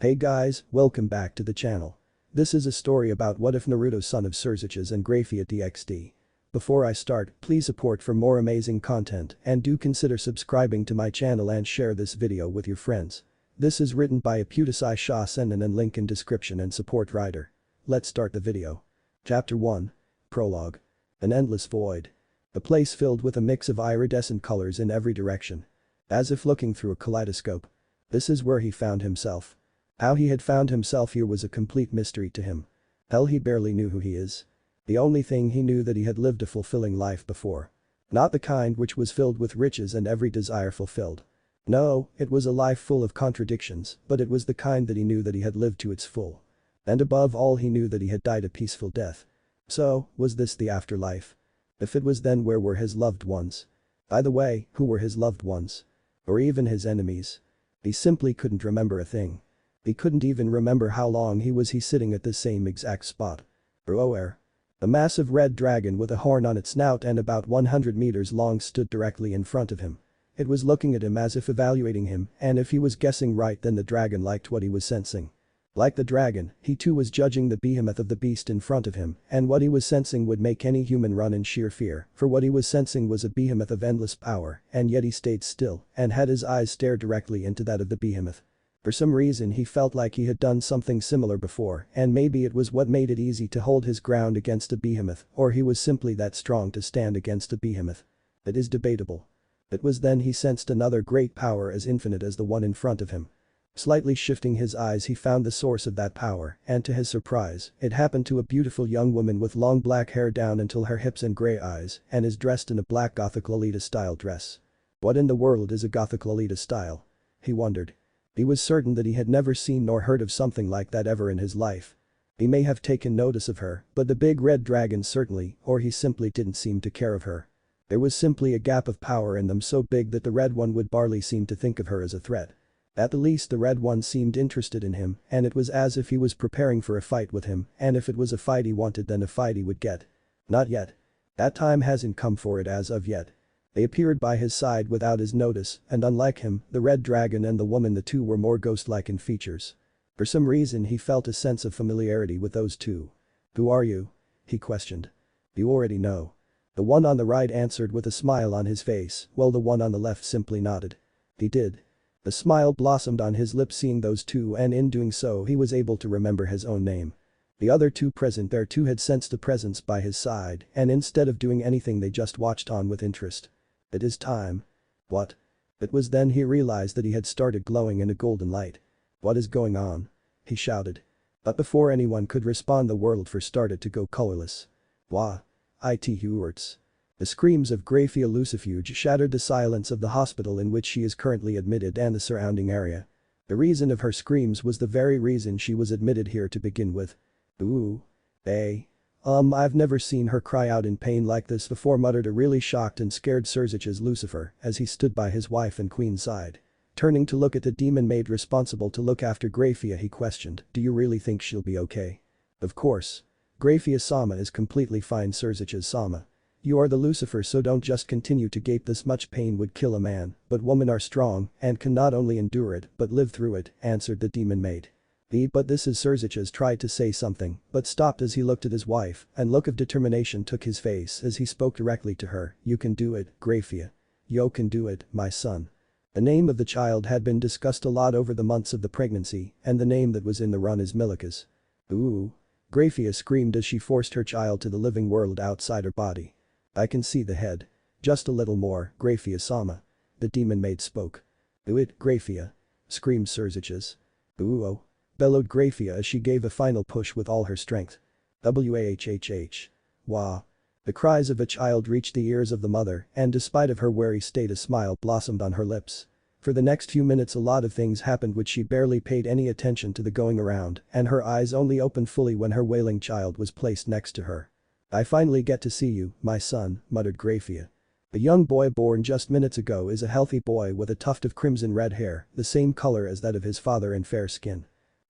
Hey guys, welcome back to the channel. This is a story about what if Naruto son of Sirzechs and Grayfia TXT. Before I start, please support for more amazing content and do consider subscribing to my channel and share this video with your friends. This is written by Ipputasai-sha Sen'nin and link in description and support writer. Let's start the video. Chapter 1. Prologue. An endless void. A place filled with a mix of iridescent colors in every direction. As if looking through a kaleidoscope. This is where he found himself. How he had found himself here was a complete mystery to him. Hell, he barely knew who he is. The only thing he knew that he had lived a fulfilling life before. Not the kind which was filled with riches and every desire fulfilled. No, it was a life full of contradictions, but it was the kind that he knew that he had lived to its full. And above all, he knew that he had died a peaceful death. So, was this the afterlife? If it was, then where were his loved ones? By the way, who were his loved ones? Or even his enemies? He simply couldn't remember a thing. He couldn't even remember how long he was sitting at this same exact spot. Where? A massive red dragon with a horn on its snout and about 100 meters long stood directly in front of him. It was looking at him as if evaluating him, and if he was guessing right, then the dragon liked what he was sensing. Like the dragon, he too was judging the behemoth of the beast in front of him, and what he was sensing would make any human run in sheer fear, for what he was sensing was a behemoth of endless power, and yet he stayed still and had his eyes stare directly into that of the behemoth. For some reason he felt like he had done something similar before, and maybe it was what made it easy to hold his ground against a behemoth, or he was simply that strong to stand against a behemoth. It is debatable. It was then he sensed another great power as infinite as the one in front of him. Slightly shifting his eyes, he found the source of that power, and to his surprise, it happened to a beautiful young woman with long black hair down until her hips and grey eyes, and is dressed in a black Gothic Lolita-style dress. What in the world is a Gothic Lolita style? He wondered. He was certain that he had never seen nor heard of something like that ever in his life. He may have taken notice of her, but the big red dragon certainly, or he simply didn't seem to care of her. There was simply a gap of power in them so big that the red one would barely seem to think of her as a threat. At the least, the red one seemed interested in him, and it was as if he was preparing for a fight with him, and if it was a fight he wanted, then a fight he would get. Not yet. That time hasn't come for it as of yet. They appeared by his side without his notice, and unlike him, the red dragon and the woman, the two were more ghost-like in features. For some reason he felt a sense of familiarity with those two. "Who are you?" he questioned. "You already know." The one on the right answered with a smile on his face, while the one on the left simply nodded. He did. A smile blossomed on his lips seeing those two, and in doing so he was able to remember his own name. The other two present there too had sensed a presence by his side, and instead of doing anything they just watched on with interest. "It is time." What? It was then he realized that he had started glowing in a golden light. "What is going on?" he shouted. But before anyone could respond, the world first started to go colorless. Wah. It hurts. The screams of Grayfia Lucifuge shattered the silence of the hospital in which she is currently admitted and the surrounding area. The reason of her screams was the very reason she was admitted here to begin with. "Ooh. I've never seen her cry out in pain like this before," muttered a really shocked and scared Sirzechs Lucifer as he stood by his wife and queen's side. Turning to look at the demon maid responsible to look after Grayfia, he questioned, "Do you really think she'll be okay?" "Of course. Grayfia-sama is completely fine, Sirzechs-sama. You are the Lucifer, so don't just continue to gape. This much pain would kill a man, but women are strong and can not only endure it but live through it," answered the demon maid. But this is Sirzechs tried to say something but stopped as he looked at his wife, and look of determination took his face as he spoke directly to her. "You can do it, Grayfia. You can do it, my son." The name of the child had been discussed a lot over the months of the pregnancy, and the name that was in the run is Milikas. "Ooh." Grayfia screamed as she forced her child to the living world outside her body. "I can see the head. Just a little more, Grayfia-sama." The demon maid spoke. "Do it, Grayfia." screamed Sirzechs. "Ooh." bellowed Grayfia as she gave a final push with all her strength. Wahhhh. Wah. The cries of a child reached the ears of the mother, and despite of her wary state, a smile blossomed on her lips. For the next few minutes a lot of things happened which she barely paid any attention to the going around, and her eyes only opened fully when her wailing child was placed next to her. "I finally get to see you, my son," muttered Grayfia. "The young boy born just minutes ago is a healthy boy with a tuft of crimson red hair, the same color as that of his father, and fair skin."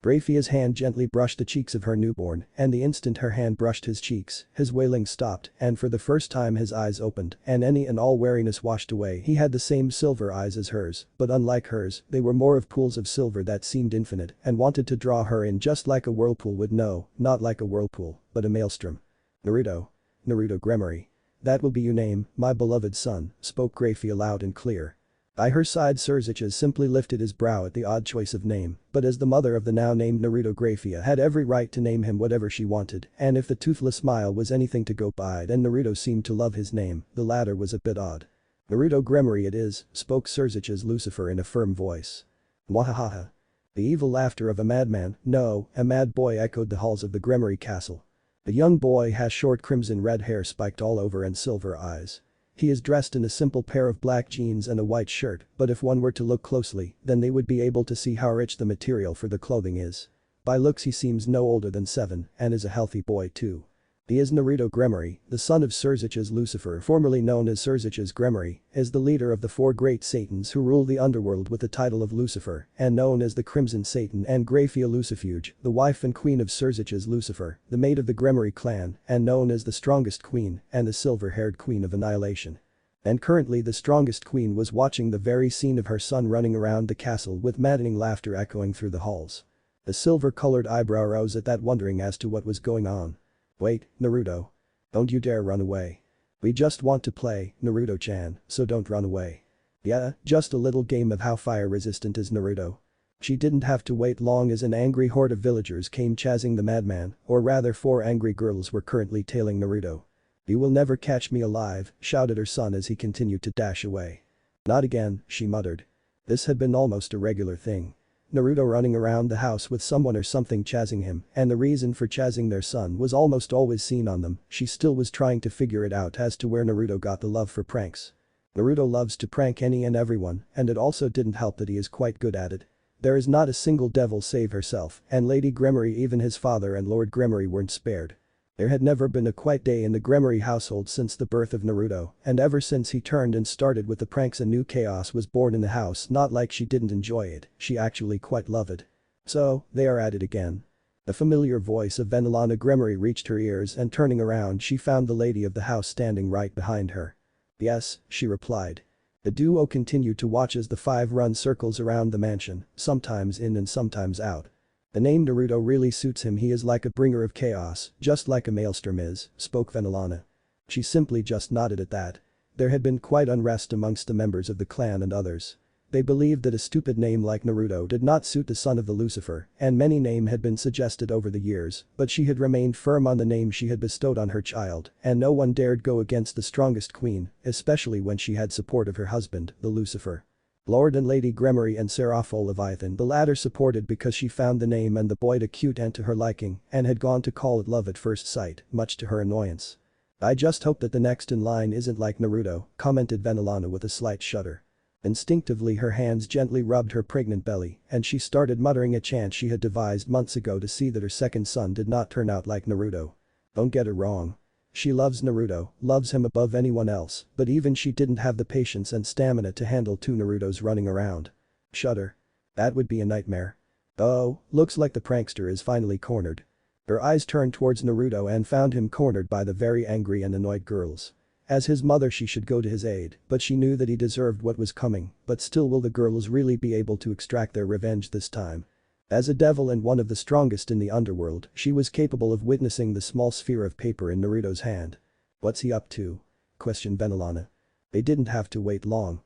Grayfia's hand gently brushed the cheeks of her newborn, and the instant her hand brushed his cheeks, his wailing stopped, and for the first time his eyes opened, and any and all wariness washed away. He had the same silver eyes as hers, but unlike hers, they were more of pools of silver that seemed infinite and wanted to draw her in just like a whirlpool would. No, not like a whirlpool, but a maelstrom. Naruto. Naruto Gremory. That will be your name, my beloved son, spoke Grayfia loud and clear. By her side Sirzechs simply lifted his brow at the odd choice of name, but as the mother of the now named Naruto Grayfia had every right to name him whatever she wanted, and if the toothless smile was anything to go by then Naruto seemed to love his name, the latter was a bit odd. Naruto Gremory it is, spoke Sirzechs Lucifer in a firm voice. Mwahaha. The evil laughter of a madman, no, a mad boy echoed the halls of the Gremory castle. The young boy has short crimson red hair spiked all over and silver eyes. He is dressed in a simple pair of black jeans and a white shirt, but if one were to look closely, then they would be able to see how rich the material for the clothing is. By looks he seems no older than 7 and is a healthy boy too. He is Naruto Gremory, the son of Sirzechs Lucifer, formerly known as Sirzechs Gremory, is the leader of the 4 great Satans who rule the underworld with the title of Lucifer, and known as the Crimson Satan and Grayfia Lucifuge, the wife and queen of Sirzechs Lucifer, the mate of the Gremory clan, and known as the strongest queen, and the silver-haired queen of annihilation. And currently the strongest queen was watching the very scene of her son running around the castle with maddening laughter echoing through the halls. The silver-colored eyebrow rose at that, wondering as to what was going on. Wait, Naruto. Don't you dare run away. We just want to play, Naruto-chan, so don't run away. Yeah, just a little game of how fire-resistant is Naruto. She didn't have to wait long as an angry horde of villagers came chasing the madman, or rather 4 angry girls were currently tailing Naruto. You will never catch me alive, shouted her son as he continued to dash away. Not again, she muttered. This had been almost a regular thing. Naruto running around the house with someone or something chasing him, and the reason for chasing their son was almost always seen on them. She still was trying to figure it out as to where Naruto got the love for pranks. Naruto loves to prank any and everyone, and it also didn't help that he is quite good at it. There is not a single devil save herself, and Lady Gremory, even his father and Lord Gremory weren't spared. There had never been a quiet day in the Gremory household since the birth of Naruto, and ever since he turned and started with the pranks a new chaos was born in the house. Not like she didn't enjoy it, she actually quite loved it. So, they are at it again. The familiar voice of Vanillana Gremory reached her ears, and turning around she found the lady of the house standing right behind her. Yes, she replied. The duo continued to watch as the 5 run circles around the mansion, sometimes in and sometimes out. The name Naruto really suits him, he is like a bringer of chaos, just like a maelstrom is, spoke Vanillana. She simply just nodded at that. There had been quite unrest amongst the members of the clan and others. They believed that a stupid name like Naruto did not suit the son of the Lucifer, and many names had been suggested over the years, but she had remained firm on the name she had bestowed on her child, and no one dared go against the strongest queen, especially when she had support of her husband, the Lucifer. Lord and Lady Gremory and Seraphol Leviathan, the latter supported because she found the name and the boy cute and to her liking, and had gone to call it love at first sight, much to her annoyance. I just hope that the next in line isn't like Naruto, commented Vanillana with a slight shudder. Instinctively her hands gently rubbed her pregnant belly, and she started muttering a chant she had devised months ago to see that her second son did not turn out like Naruto. Don't get her wrong. She loves Naruto, loves him above anyone else, but even she didn't have the patience and stamina to handle 2 Narutos running around. Shudder. That would be a nightmare. Oh, looks like the prankster is finally cornered. Her eyes turned towards Naruto and found him cornered by the very angry and annoyed girls. As his mother she should go to his aid, but she knew that he deserved what was coming, but still, will the girls really be able to extract their revenge this time? As a devil and one of the strongest in the underworld, she was capable of witnessing the small sphere of paper in Naruto's hand. What's he up to? Questioned Vanillana. They didn't have to wait long.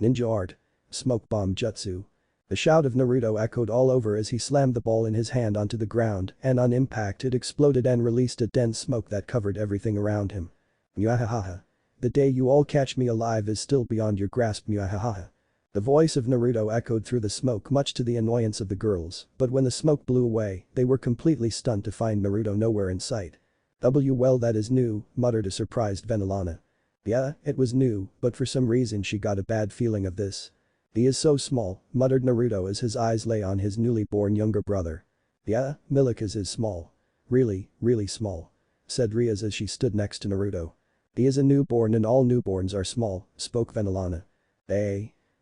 Ninja art. Smoke bomb jutsu. The shout of Naruto echoed all over as he slammed the ball in his hand onto the ground, and on impact it exploded and released a dense smoke that covered everything around him. Mwahaha. The day you all catch me alive is still beyond your grasp, Mwahaha. The voice of Naruto echoed through the smoke, much to the annoyance of the girls, but when the smoke blew away, they were completely stunned to find Naruto nowhere in sight. Well, that is new, muttered a surprised Vanillana. Yeah, it was new, but for some reason she got a bad feeling of this. He is so small, muttered Naruto as his eyes lay on his newly born younger brother. Yeah, Milikas is small. Really, really small. Said Riaz as she stood next to Naruto. He is a newborn and all newborns are small, spoke Vanillana.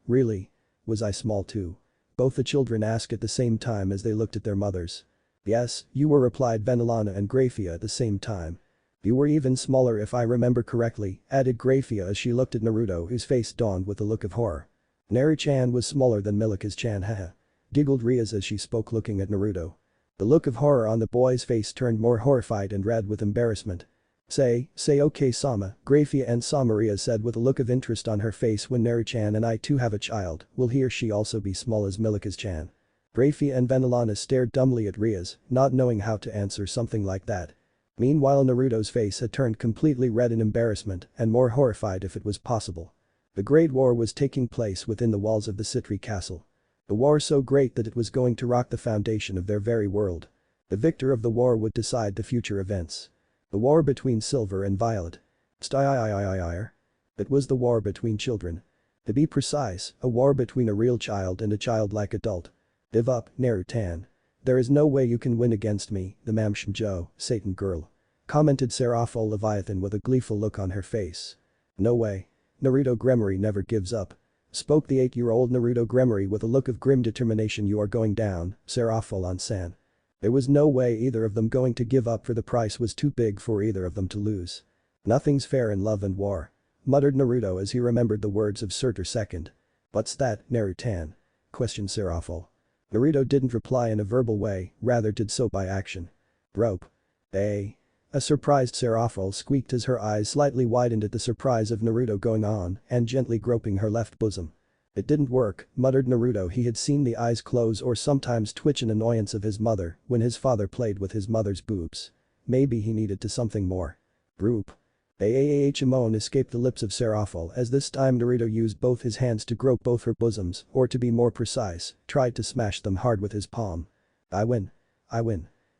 Really? Was I small too? Both the children asked at the same time as they looked at their mothers. Yes, you were, replied Vanillana and Grayfia at the same time. You were even smaller if I remember correctly, added Grayfia as she looked at Naruto, whose face dawned with a look of horror. Naru-chan was smaller than Milika's-chan, haha. Giggled Riaz as she spoke, looking at Naruto. The look of horror on the boy's face turned more horrified and red with embarrassment. Say okay Sama, Grayfia and Samaria said with a look of interest on her face. When Naru-chan and I too have a child, will he or she also be small as Milika's-chan? Grayfia and Vanillana stared dumbly at Riaz, not knowing how to answer something like that. Meanwhile Naruto's face had turned completely red in embarrassment and more horrified if it was possible. The Great War was taking place within the walls of the Citri Castle. A war so great that it was going to rock the foundation of their very world. The victor of the war would decide the future events. The war between Silver and Violet. It was the war between children. To be precise, a war between a real child and a childlike adult. Give up, Naruto. There is no way you can win against me, the Mamshmjo, Satan girl. Commented Seraphol Leviathan with a gleeful look on her face. No way. Naruto Gremory never gives up. Spoke the 8-year-old Naruto Gremory with a look of grim determination. You are going down, Seraphol-san. There was no way either of them going to give up, for the price was too big for either of them to lose. Nothing's fair in love and war. Muttered Naruto as he remembered the words of Surtur II. What's that, Naruto? Questioned Seraphol. Naruto didn't reply in a verbal way, rather did so by action. Rope. A surprised Seraphol squeaked as her eyes slightly widened at the surprise of Naruto going on and gently groping her left bosom. It didn't work, muttered Naruto. He had seen the eyes close or sometimes twitch in annoyance of his mother when his father played with his mother's boobs. Maybe he needed to something more. Roop. A moan escaped the lips of Seraphol as this time Naruto used both his hands to grope both her bosoms, or to be more precise, tried to smash them hard with his palm. I win.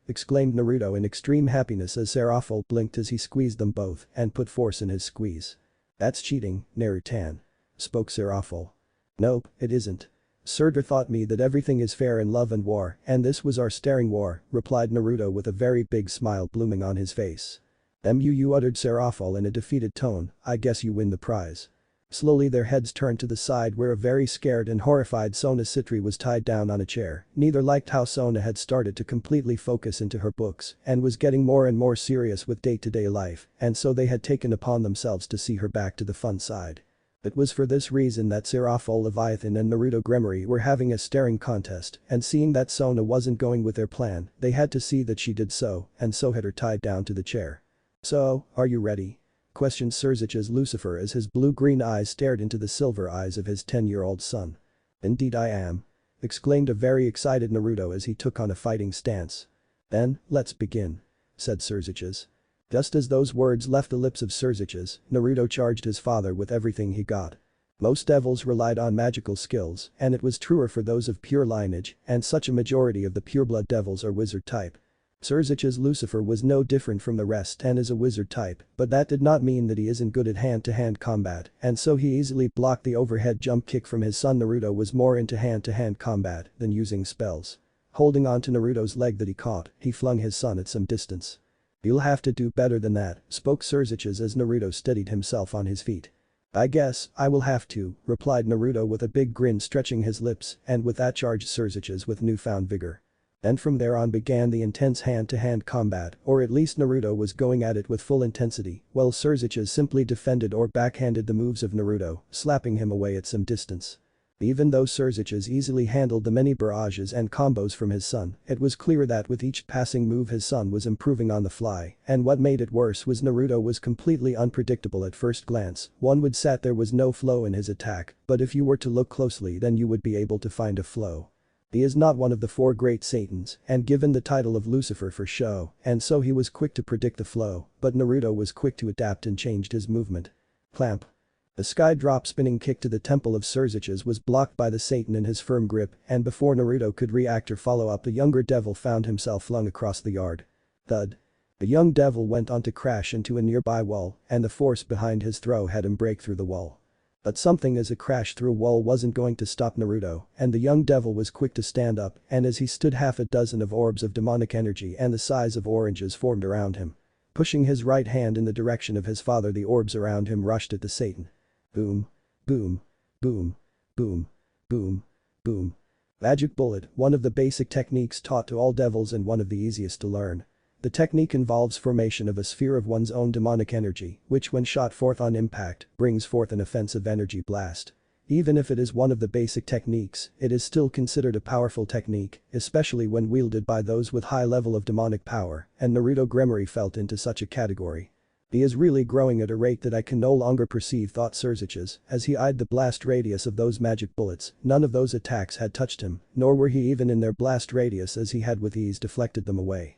Exclaimed Naruto in extreme happiness as Seraphol blinked as he squeezed them both and put force in his squeeze. That's cheating, Naruto. Spoke Seraphol. Nope, it isn't. Surtur taught me that everything is fair in love and war, and this was our staring war, replied Naruto with a very big smile blooming on his face. You uttered Seraphol in a defeated tone. I guess you win the prize. Slowly their heads turned to the side where a very scared and horrified Sona Citri was tied down on a chair. Neither liked how Sona had started to completely focus into her books and was getting more and more serious with day-to-day life, and so they had taken upon themselves to see her back to the fun side. It was for this reason that Seraphol Leviathan and Naruto Gremory were having a staring contest, and seeing that Sona wasn't going with their plan, they had to see that she did so, and so had her tied down to the chair. So, are you ready? Questioned Sirzech's Lucifer as his blue-green eyes stared into the silver eyes of his 10-year-old son. Indeed I am. Exclaimed a very excited Naruto as he took on a fighting stance. Then, let's begin. Said Sirzech's. Just as those words left the lips of Sirzech's, Naruto charged his father with everything he got. Most devils relied on magical skills, and it was truer for those of pure lineage, and such a majority of the pureblood devils are wizard type. Sirzech's Lucifer was no different from the rest and is a wizard type, but that did not mean that he isn't good at hand-to-hand combat, and so he easily blocked the overhead jump kick from his son. Naruto was more into hand-to-hand combat than using spells. Holding on to Naruto's leg that he caught, he flung his son at some distance. You'll have to do better than that, spoke Sirzech's as Naruto steadied himself on his feet. I guess I will have to, replied Naruto with a big grin stretching his lips, and with that charged Sirzech's with newfound vigor. And from there on began the intense hand-to-hand combat, or at least Naruto was going at it with full intensity, while Sirzech's simply defended or backhanded the moves of Naruto, slapping him away at some distance. Even though Sirzech's easily handled the many barrages and combos from his son, it was clear that with each passing move his son was improving on the fly, and what made it worse was Naruto was completely unpredictable at first glance. One would say there was no flow in his attack, but if you were to look closely then you would be able to find a flow. He is not one of the 4 great Satans and given the title of Lucifer for show, and so he was quick to predict the flow, but Naruto was quick to adapt and changed his movement. Clamp. The sky drop spinning kick to the temple of Sirzech's was blocked by the Satan in his firm grip, and before Naruto could react or follow up, the younger devil found himself flung across the yard. Thud. The young devil went on to crash into a nearby wall, and the force behind his throw had him break through the wall. But something as a crash through a wall wasn't going to stop Naruto, and the young devil was quick to stand up, and as he stood, half a dozen of orbs of demonic energy and the size of oranges formed around him. Pushing his right hand in the direction of his father, the orbs around him rushed at the Satan. Boom. Boom. Boom. Boom. Boom. Boom. Magic Bullet, one of the basic techniques taught to all devils and one of the easiest to learn. The technique involves formation of a sphere of one's own demonic energy, which when shot forth on impact, brings forth an offensive energy blast. Even if it is one of the basic techniques, it is still considered a powerful technique, especially when wielded by those with high level of demonic power, and Naruto Gremory fell into such a category. He is really growing at a rate that I can no longer perceive, thought Sirzechs, as he eyed the blast radius of those magic bullets. None of those attacks had touched him, nor were he even in their blast radius, as he had with ease deflected them away.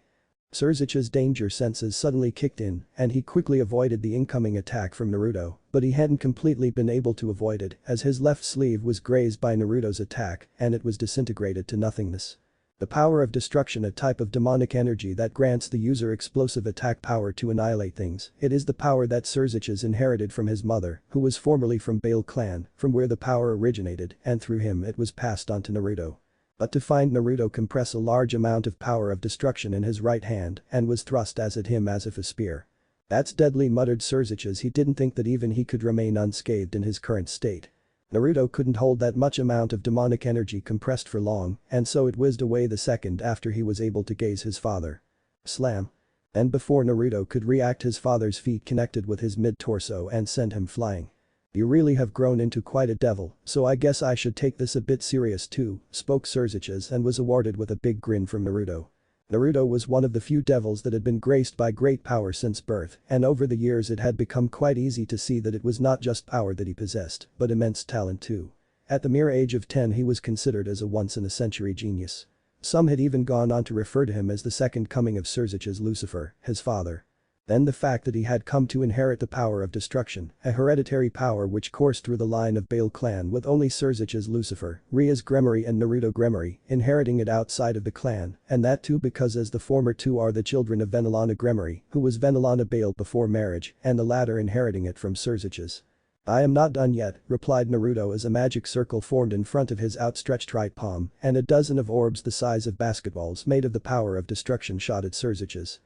Sirzechs' danger senses suddenly kicked in, and he quickly avoided the incoming attack from Naruto, but he hadn't completely been able to avoid it, as his left sleeve was grazed by Naruto's attack, and it was disintegrated to nothingness. The power of destruction, a type of demonic energy that grants the user explosive attack power to annihilate things. It is the power that Sirzechs inherited from his mother, who was formerly from Bale clan, from where the power originated, and through him it was passed on to Naruto. But to find Naruto compress a large amount of power of destruction in his right hand and was thrust at him as if a spear. That's deadly, muttered Sirzechs. He didn't think that even he could remain unscathed in his current state. Naruto couldn't hold that much amount of demonic energy compressed for long, and so it whizzed away the second after he was able to gaze his father. Slam. And before Naruto could react, his father's feet connected with his mid-torso and sent him flying. You really have grown into quite a devil, so I guess I should take this a bit serious too, spoke Sirzechs and was awarded with a big grin from Naruto. Naruto was one of the few devils that had been graced by great power since birth, and over the years it had become quite easy to see that it was not just power that he possessed, but immense talent too. At the mere age of 10 he was considered as a once-in-a-century genius. Some had even gone on to refer to him as the second coming of Sirzechs Lucifer, his father. Then the fact that he had come to inherit the power of destruction, a hereditary power which coursed through the line of Bale clan, with only Sirzechs Lucifer, Rias Gremory and Naruto Gremory inheriting it outside of the clan, and that too because as the former two are the children of Venelana Gremory, who was Venelana Bale before marriage, and the latter inheriting it from Sirzechs. I am not done yet, replied Naruto as a magic circle formed in front of his outstretched right palm, and a dozen of orbs the size of basketballs made of the power of destruction shot at Sirzechs.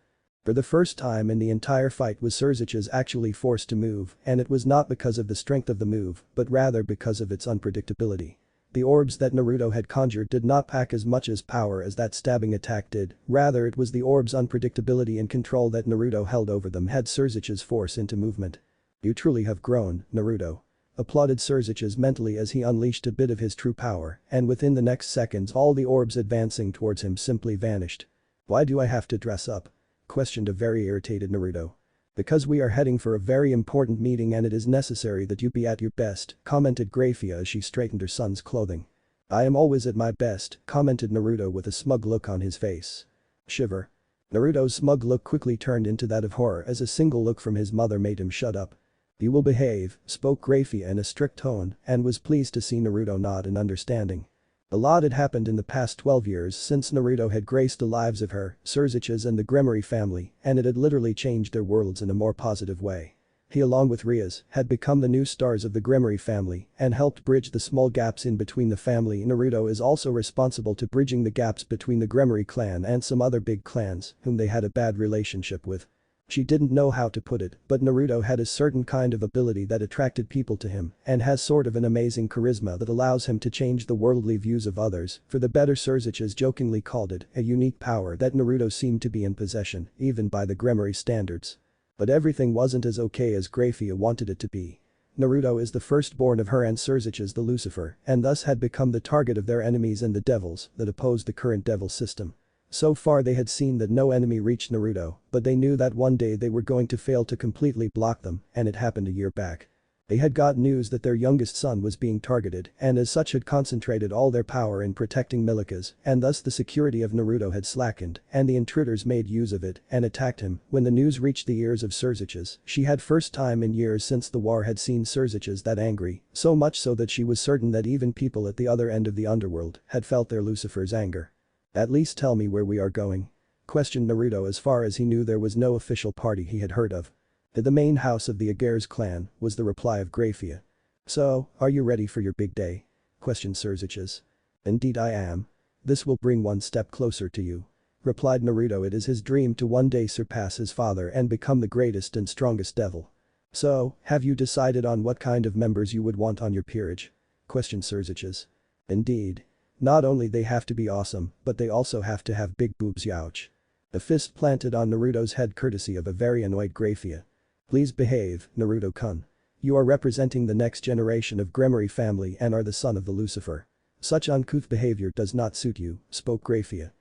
For the first time in the entire fight was Sirzechs actually forced to move, and it was not because of the strength of the move, but rather because of its unpredictability. The orbs that Naruto had conjured did not pack as much as power as that stabbing attack did, rather it was the orbs' unpredictability and control that Naruto held over them had Sirzechs force into movement. You truly have grown, Naruto. Applauded Sirzechs mentally as he unleashed a bit of his true power, and within the next seconds all the orbs advancing towards him simply vanished. Why do I have to dress up? Questioned a very irritated Naruto. Because we are heading for a very important meeting and it is necessary that you be at your best, commented Grayfia as she straightened her son's clothing. I am always at my best, commented Naruto with a smug look on his face. Shiver. Naruto's smug look quickly turned into that of horror as a single look from his mother made him shut up. You will behave, spoke Grayfia in a strict tone, and was pleased to see Naruto nod in understanding. A lot had happened in the past 12 years since Naruto had graced the lives of her, Sirzechs and the Gremory family, and it had literally changed their worlds in a more positive way. He along with Rias had become the new stars of the Gremory family and helped bridge the small gaps in between the family. Naruto is also responsible to bridging the gaps between the Gremory clan and some other big clans whom they had a bad relationship with. She didn't know how to put it, but Naruto had a certain kind of ability that attracted people to him and has sort of an amazing charisma that allows him to change the worldly views of others for the better. Sirzechs jokingly called it a unique power that Naruto seemed to be in possession, even by the Gremory standards. But everything wasn't as okay as Grayfia wanted it to be. Naruto is the firstborn of her and Sirzechs the Lucifer, and thus had become the target of their enemies and the devils that opposed the current devil system. So far they had seen that no enemy reached Naruto, but they knew that one day they were going to fail to completely block them, and it happened a year back. They had got news that their youngest son was being targeted and as such had concentrated all their power in protecting Milikas, and thus the security of Naruto had slackened and the intruders made use of it and attacked him. When the news reached the ears of Sirzechs, she had first time in years since the war had seen Sirzechs that angry, so much so that she was certain that even people at the other end of the underworld had felt their Lucifer's anger. At least tell me where we are going. Questioned Naruto. As far as he knew there was no official party he had heard of. To the main house of the Ageres clan, was the reply of Grayfia. So, are you ready for your big day? Questioned Sirzechs. Indeed I am. This will bring one step closer to you. Replied Naruto. It is his dream to one day surpass his father and become the greatest and strongest devil. So, have you decided on what kind of members you would want on your peerage? Questioned Sirzechs. Indeed. Not only they have to be awesome, but they also have to have big boobs, youch. A fist planted on Naruto's head courtesy of a very annoyed Grayfia. Please behave, Naruto-kun. You are representing the next generation of Gremory family and are the son of the Lucifer. Such uncouth behavior does not suit you, spoke Grayfia.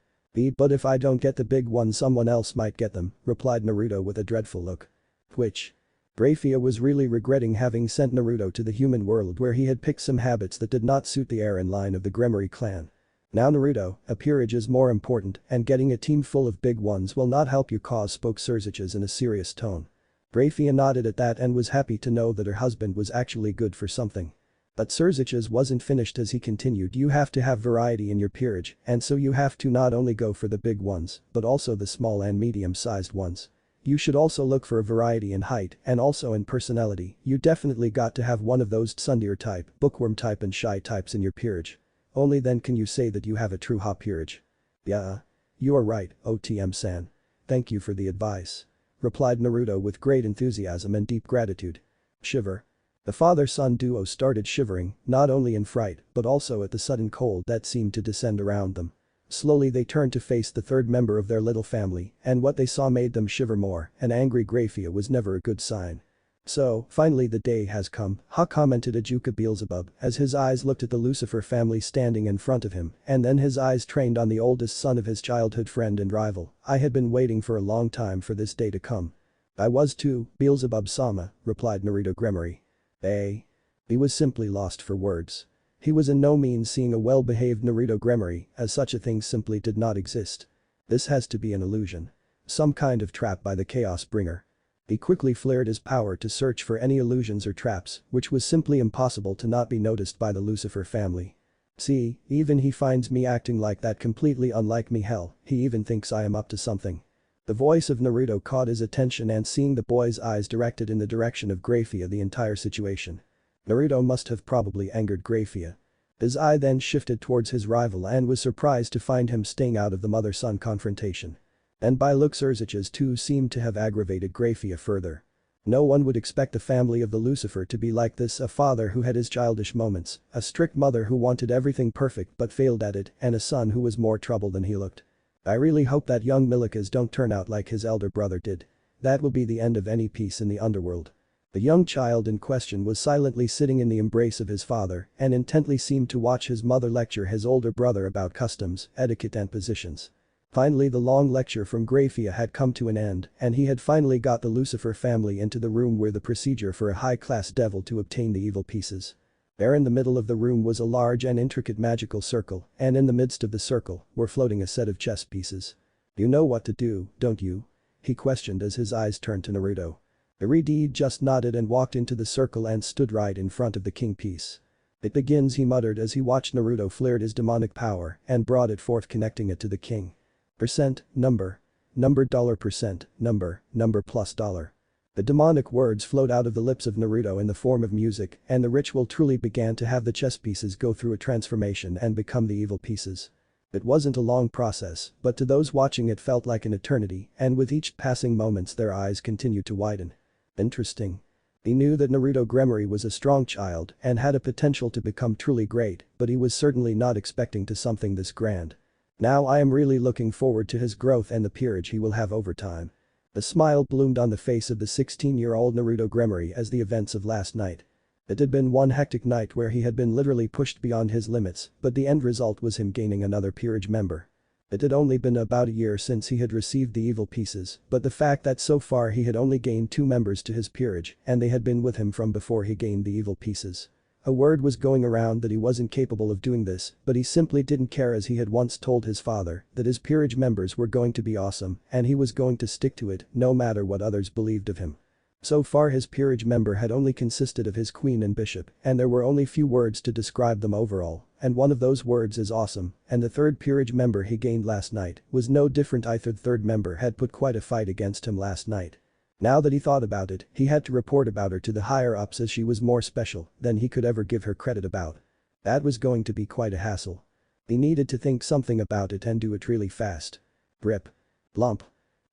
But if I don't get the big one, someone else might get them, replied Naruto with a dreadful look. Which? Grayfia was really regretting having sent Naruto to the human world where he had picked some habits that did not suit the Eren line of the Gremory clan. Now Naruto, a peerage is more important and getting a team full of big ones will not help your cause, spoke Sirzechs in a serious tone. Grayfia nodded at that and was happy to know that her husband was actually good for something. But Sirzechs wasn't finished as he continued, you have to have variety in your peerage and so you have to not only go for the big ones but also the small and medium-sized ones. You should also look for a variety in height and also in personality, you definitely got to have one of those tsundere type, bookworm type and shy types in your peerage. Only then can you say that you have a true ha peerage. Yeah. You are right, OTM-san. Thank you for the advice. Replied Naruto with great enthusiasm and deep gratitude. Shiver. The father-son duo started shivering, not only in fright but also at the sudden cold that seemed to descend around them. Slowly they turned to face the third member of their little family and what they saw made them shiver more, an angry Grayfia was never a good sign. So, finally the day has come, ha, commented Ajuka Beelzebub as his eyes looked at the Lucifer family standing in front of him and then his eyes trained on the oldest son of his childhood friend and rival. I had been waiting for a long time for this day to come. I was too, Beelzebub-sama, replied Naruto Gremory. He was simply lost for words. He was in no means seeing a well-behaved Naruto Gremory as such a thing simply did not exist. This has to be an illusion. Some kind of trap by the Chaos Bringer. He quickly flared his power to search for any illusions or traps, which was simply impossible to not be noticed by the Lucifer family. See, even he finds me acting like that completely unlike me, hell, he even thinks I am up to something. The voice of Naruto caught his attention and seeing the boy's eyes directed in the direction of Grayfia the entire situation. Naruto must have probably angered Grayfia. His eye then shifted towards his rival and was surprised to find him staying out of the mother-son confrontation. And by looks Sirzechs too seemed to have aggravated Grayfia further. No one would expect the family of the Lucifer to be like this, a father who had his childish moments, a strict mother who wanted everything perfect but failed at it, and a son who was more trouble than he looked. I really hope that young Milikas don't turn out like his elder brother did. That will be the end of any peace in the underworld. The young child in question was silently sitting in the embrace of his father and intently seemed to watch his mother lecture his older brother about customs, etiquette and positions. Finally the long lecture from Grayfia had come to an end and he had finally got the Lucifer family into the room where the procedure for a high-class devil to obtain the evil pieces. There in the middle of the room was a large and intricate magical circle and in the midst of the circle were floating a set of chess pieces. You know what to do, don't you? He questioned as his eyes turned to Naruto. Iridi just nodded and walked into the circle and stood right in front of the king piece. It begins, he muttered as he watched Naruto flared his demonic power and brought it forth, connecting it to the king. Percent, number dollar percent, number plus dollar. The demonic words flowed out of the lips of Naruto in the form of music and the ritual truly began to have the chess pieces go through a transformation and become the evil pieces. It wasn't a long process, but to those watching it felt like an eternity and with each passing moments their eyes continued to widen. Interesting. He knew that Naruto Gremory was a strong child and had a potential to become truly great, but he was certainly not expecting to something this grand. Now I am really looking forward to his growth and the peerage he will have over time. A smile bloomed on the face of the 16-year-old Naruto Gremory as the events of last night. It had been one hectic night where he had been literally pushed beyond his limits, but the end result was him gaining another peerage member. It had only been about a year since he had received the evil pieces, but the fact that so far he had only gained 2 members to his peerage and they had been with him from before he gained the evil pieces. A word was going around that he wasn't capable of doing this, but he simply didn't care as he had once told his father that his peerage members were going to be awesome and he was going to stick to it no matter what others believed of him. So far his peerage member had only consisted of his queen and bishop and there were only few words to describe them overall, and one of those words is awesome, and the third peerage member he gained last night was no different either. The third member had put quite a fight against him last night. Now that he thought about it, he had to report about her to the higher-ups as she was more special than he could ever give her credit about. That was going to be quite a hassle. He needed to think something about it and do it really fast. Rip. Lump.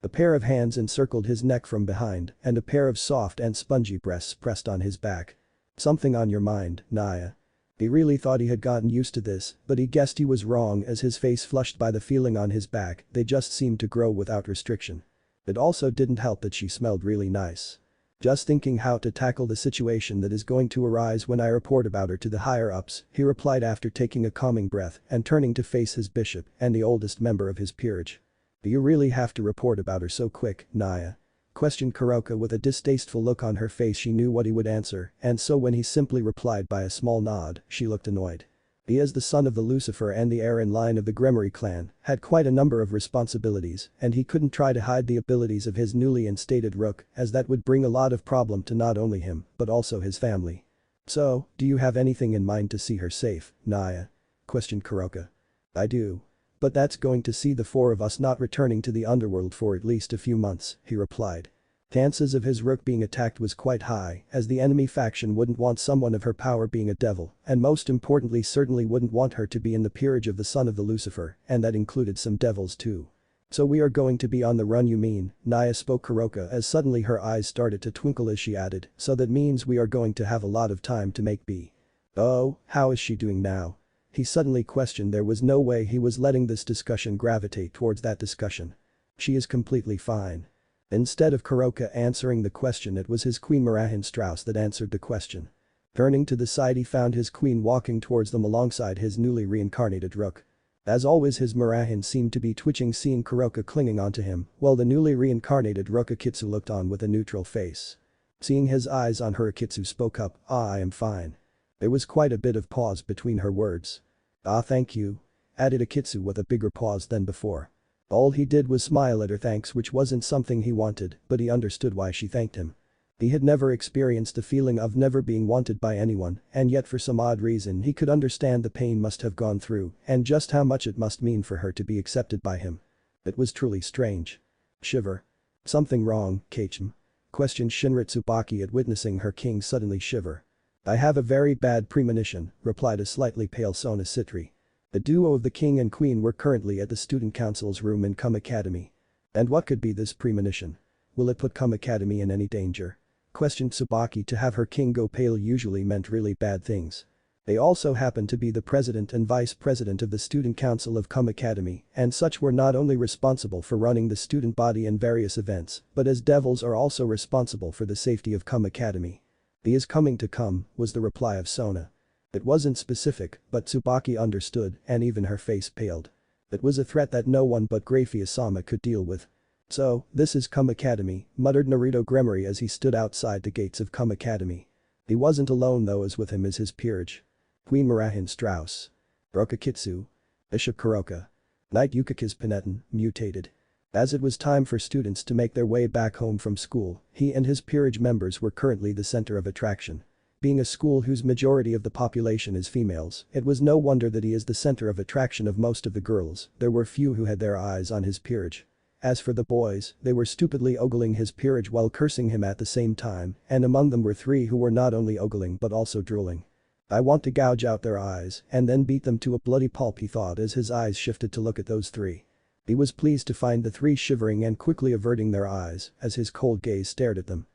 A pair of hands encircled his neck from behind and a pair of soft and spongy breasts pressed on his back. Something on your mind, Naya? He really thought he had gotten used to this, but he guessed he was wrong as his face flushed by the feeling on his back, they just seemed to grow without restriction. It also didn't help that she smelled really nice. Just thinking how to tackle the situation that is going to arise when I report about her to the higher-ups, he replied after taking a calming breath and turning to face his bishop and the oldest member of his peerage. Do you really have to report about her so quick, Naya? Questioned Kuroka with a distasteful look on her face. She knew what he would answer, and so when he simply replied by a small nod, she looked annoyed. He, as the son of the Lucifer and the heir in line of the Gremory clan, had quite a number of responsibilities and he couldn't try to hide the abilities of his newly instated rook as that would bring a lot of problem to not only him but also his family. So, do you have anything in mind to see her safe, Naya? Questioned Kuroka. I do. But that's going to see the four of us not returning to the underworld for at least a few months, he replied. Chances of his rook being attacked was quite high as the enemy faction wouldn't want someone of her power being a devil and most importantly certainly wouldn't want her to be in the peerage of the son of the Lucifer and that included some devils too. So we are going to be on the run, you mean? Naya spoke Kuroka as suddenly her eyes started to twinkle as she added, so that means we are going to have a lot of time to make B. Oh, how is she doing now? He suddenly questioned. There was no way he was letting this discussion gravitate towards that discussion. She is completely fine. Instead of Kuroka answering the question, it was his queen Marahin Strauss that answered the question. Turning to the side, he found his queen walking towards them alongside his newly reincarnated rook. As always, his Marahin seemed to be twitching seeing Kuroka clinging onto him while the newly reincarnated rook Akitsu looked on with a neutral face. Seeing his eyes on her, Akitsu spoke up, I am fine. There was quite a bit of pause between her words. Thank you. Added Akitsu with a bigger pause than before. All he did was smile at her thanks, which wasn't something he wanted, but he understood why she thanked him. He had never experienced the feeling of never being wanted by anyone, and yet for some odd reason he could understand the pain must have gone through and just how much it must mean for her to be accepted by him. It was truly strange. Shiver. Something wrong, Kachem? Questioned Shinra Tsubaki at witnessing her king suddenly shiver. I have a very bad premonition, replied a slightly pale Sona Citri. The duo of the king and queen were currently at the student council's room in Kum Academy. And what could be this premonition? Will it put Kum Academy in any danger? Questioned Tsubaki. To have her king go pale usually meant really bad things. They also happened to be the president and vice president of the student council of Kum Academy, and such were not only responsible for running the student body and various events, but as devils are also responsible for the safety of Kum Academy. He is coming to come, was the reply of Sona. It wasn't specific, but Tsubaki understood and even her face paled. It was a threat that no one but Grayfia-sama could deal with. So, this is Kum Academy, muttered Naruto Gremory as he stood outside the gates of Kum Academy. He wasn't alone though, as with him is his peerage. Queen Marahin Strauss. Rokakitsu. Bishop Kuroka. Knight Yukaki's Panetten, mutated. As it was time for students to make their way back home from school, he and his peerage members were currently the center of attraction. Being a school whose majority of the population is females, it was no wonder that he is the center of attraction of most of the girls. There were few who had their eyes on his peerage. As for the boys, they were stupidly ogling his peerage while cursing him at the same time, and among them were three who were not only ogling but also drooling. I want to gouge out their eyes and then beat them to a bloody pulp, he thought as his eyes shifted to look at those three. He was pleased to find the three shivering and quickly averting their eyes as his cold gaze stared at them.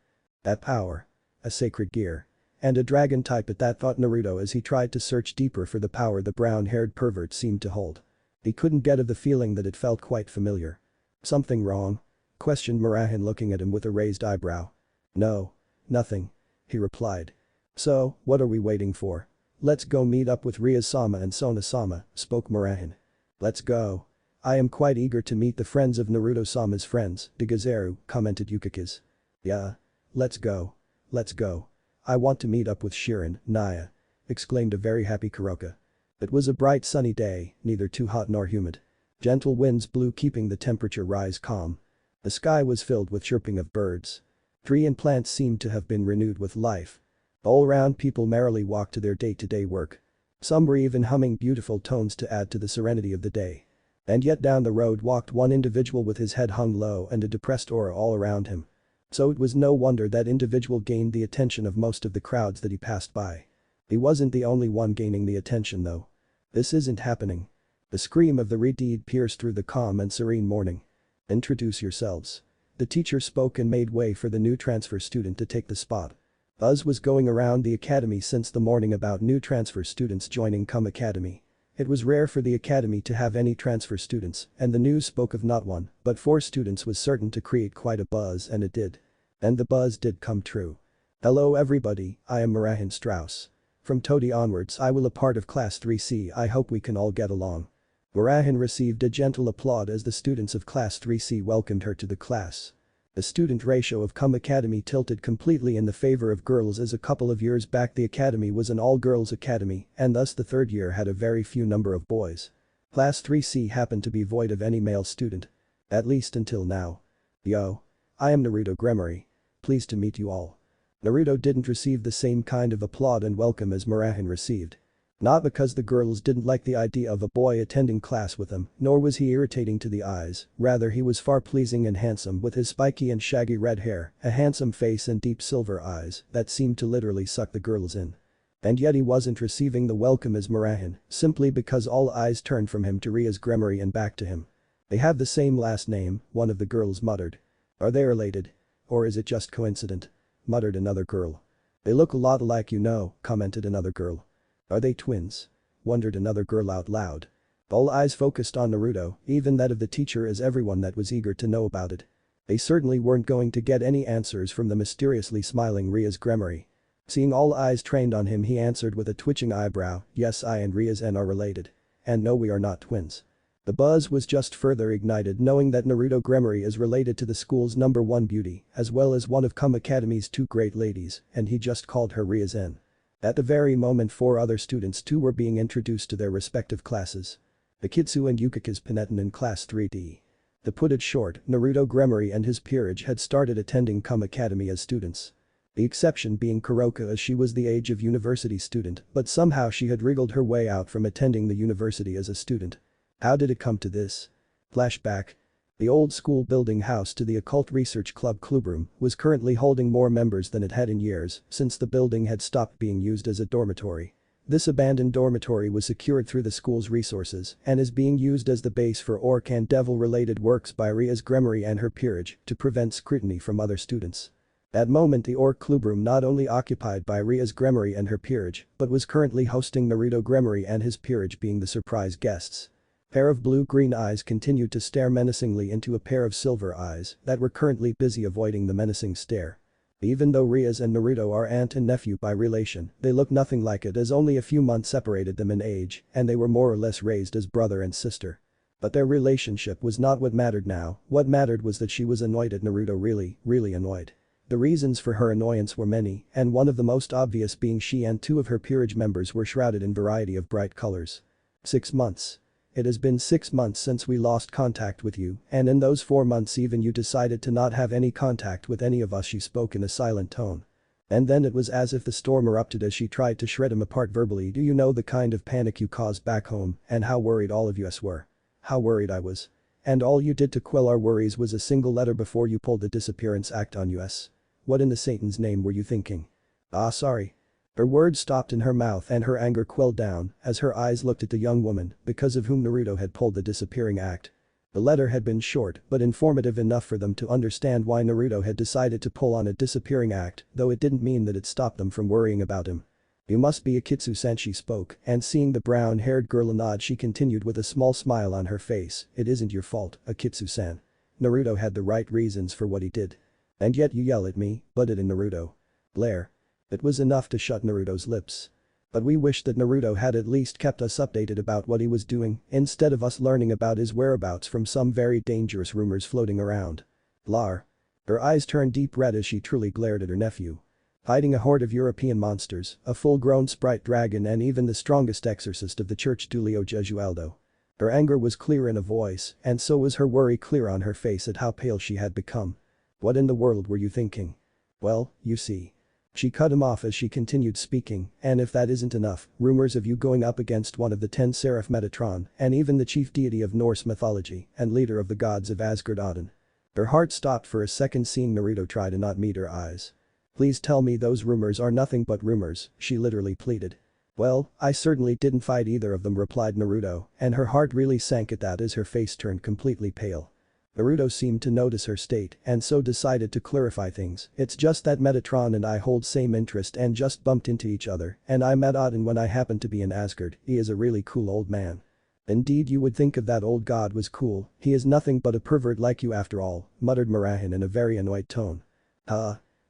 That power. A sacred gear. And a dragon type at that, thought Naruto as he tried to search deeper for the power the brown-haired pervert seemed to hold. He couldn't get of the feeling that it felt quite familiar. Something wrong? Questioned Marahin looking at him with a raised eyebrow. No. Nothing. He replied. So, what are we waiting for? Let's go meet up with Ria-sama and Sona-sama, spoke Marahin. Let's go. I am quite eager to meet the friends of Naruto-sama's friends, Digazeru, commented Yukaki's. Yeah. Let's go. Let's go. I want to meet up with Shirin, Naya. Exclaimed a very happy Kuroka. It was a bright sunny day, neither too hot nor humid. Gentle winds blew keeping the temperature rise calm. The sky was filled with chirping of birds. Tree and plants seemed to have been renewed with life. All round people merrily walked to their day-to-day work. Some were even humming beautiful tones to add to the serenity of the day. And yet down the road walked one individual with his head hung low and a depressed aura all around him. So it was no wonder that individual gained the attention of most of the crowds that he passed by. He wasn't the only one gaining the attention though. This isn't happening. The scream of the redeed pierced through the calm and serene morning. Introduce yourselves. The teacher spoke and made way for the new transfer student to take the spot. Buzz was going around the academy since the morning about new transfer students joining Academy. It was rare for the academy to have any transfer students, and the news spoke of not one, but 4 students was certain to create quite a buzz, and it did. And the buzz did come true. Hello everybody, I am Marahin Strauss. From Toady onwards I will a part of class 3C. I hope we can all get along. Marahin received a gentle applaud as the students of class 3C welcomed her to the class. The student ratio of Academy tilted completely in the favor of girls, as a couple of years back the academy was an all-girls academy, and thus the third year had a very few number of boys. Class 3C happened to be void of any male student. At least until now. Yo. I am Naruto Gremory. Pleased to meet you all. Naruto didn't receive the same kind of applaud and welcome as Marahin received. Not because the girls didn't like the idea of a boy attending class with him, nor was he irritating to the eyes, rather he was far pleasing and handsome with his spiky and shaggy red hair, a handsome face and deep silver eyes that seemed to literally suck the girls in. And yet he wasn't receiving the welcome as Marahin, simply because all eyes turned from him to Ria's Gremory and back to him. They have the same last name, one of the girls muttered. Are they related? Or is it just coincident? Muttered another girl. They look a lot alike, you know, commented another girl. Are they twins? Wondered another girl out loud. All eyes focused on Naruto, even that of the teacher, as everyone that was eager to know about it. They certainly weren't going to get any answers from the mysteriously smiling Ria's Gremory. Seeing all eyes trained on him, he answered with a twitching eyebrow, yes, I and Ria's N are related. And no, we are not twins. The buzz was just further ignited knowing that Naruto Gremory is related to the school's #1 beauty, as well as one of Academy's 2 great ladies, and he just called her Ria's N. At the very moment 4 other students too were being introduced to their respective classes. Akitsu and Yukika's Panetten in class 3D. To put it short, Naruto Gremory and his peerage had started attending Academy as students. The exception being Kuroka, as she was the age of university student, but somehow she had wriggled her way out from attending the university as a student. How did it come to this? Flashback. The old school building house to the Occult Research Club Clubroom was currently holding more members than it had in years since the building had stopped being used as a dormitory. This abandoned dormitory was secured through the school's resources and is being used as the base for orc and devil-related works by Ria's Gremory and her peerage to prevent scrutiny from other students. At moment the orc clubroom not only occupied by Ria's Gremory and her peerage but was currently hosting Naruto Gremory and his peerage being the surprise guests. Pair of blue-green eyes continued to stare menacingly into a pair of silver eyes that were currently busy avoiding the menacing stare. Even though Ria's and Naruto are aunt and nephew by relation, they look nothing like it, as only a few months separated them in age and they were more or less raised as brother and sister. But their relationship was not what mattered now. What mattered was that she was annoyed at Naruto, really annoyed. The reasons for her annoyance were many, and one of the most obvious being she and 2 of her peerage members were shrouded in variety of bright colors. 6 months. It has been 6 months since we lost contact with you, and in those 4 months even you decided to not have any contact with any of us, she spoke in a silent tone. And then it was as if the storm erupted as she tried to shred him apart verbally. Do you know the kind of panic you caused back home and how worried all of us were? How worried I was. And all you did to quell our worries was a single letter before you pulled the disappearance act on us. What in the Satan's name were you thinking? Ah, sorry. Her words stopped in her mouth and her anger quelled down as her eyes looked at the young woman because of whom Naruto had pulled the disappearing act. The letter had been short but informative enough for them to understand why Naruto had decided to pull on a disappearing act, though it didn't mean that it stopped them from worrying about him. You must be Akitsu-san, she spoke, and seeing the brown-haired girl nod she continued with a small smile on her face, it isn't your fault, Akitsu-san. Naruto had the right reasons for what he did. And yet you yell at me, butted in Naruto. Blair. It was enough to shut Naruto's lips. But we wished that Naruto had at least kept us updated about what he was doing instead of us learning about his whereabouts from some very dangerous rumors floating around. Lar. Her eyes turned deep red as she truly glared at her nephew. Hiding a horde of European monsters, a full-grown sprite dragon and even the strongest exorcist of the church Dulio Gesualdo. Her anger was clear in a voice, and so was her worry clear on her face at how pale she had become. What in the world were you thinking? Well, you see. She cut him off as she continued speaking, and if that isn't enough, rumors of you going up against one of the 10 Seraph Metatron and even the chief deity of Norse mythology and leader of the gods of Asgard Odin. Her heart stopped for a second seeing Naruto try to not meet her eyes. Please tell me those rumors are nothing but rumors, she literally pleaded. Well, I certainly didn't fight either of them, replied Naruto, and her heart really sank at that as her face turned completely pale. Naruto seemed to notice her state and so decided to clarify things. It's just that Metatron and I hold same interest and just bumped into each other and I met Odin when I happened to be in Asgard. He is a really cool old man. Indeed, you would think of that old god was cool. He is nothing but a pervert like you after all, muttered Marahin in a very annoyed tone.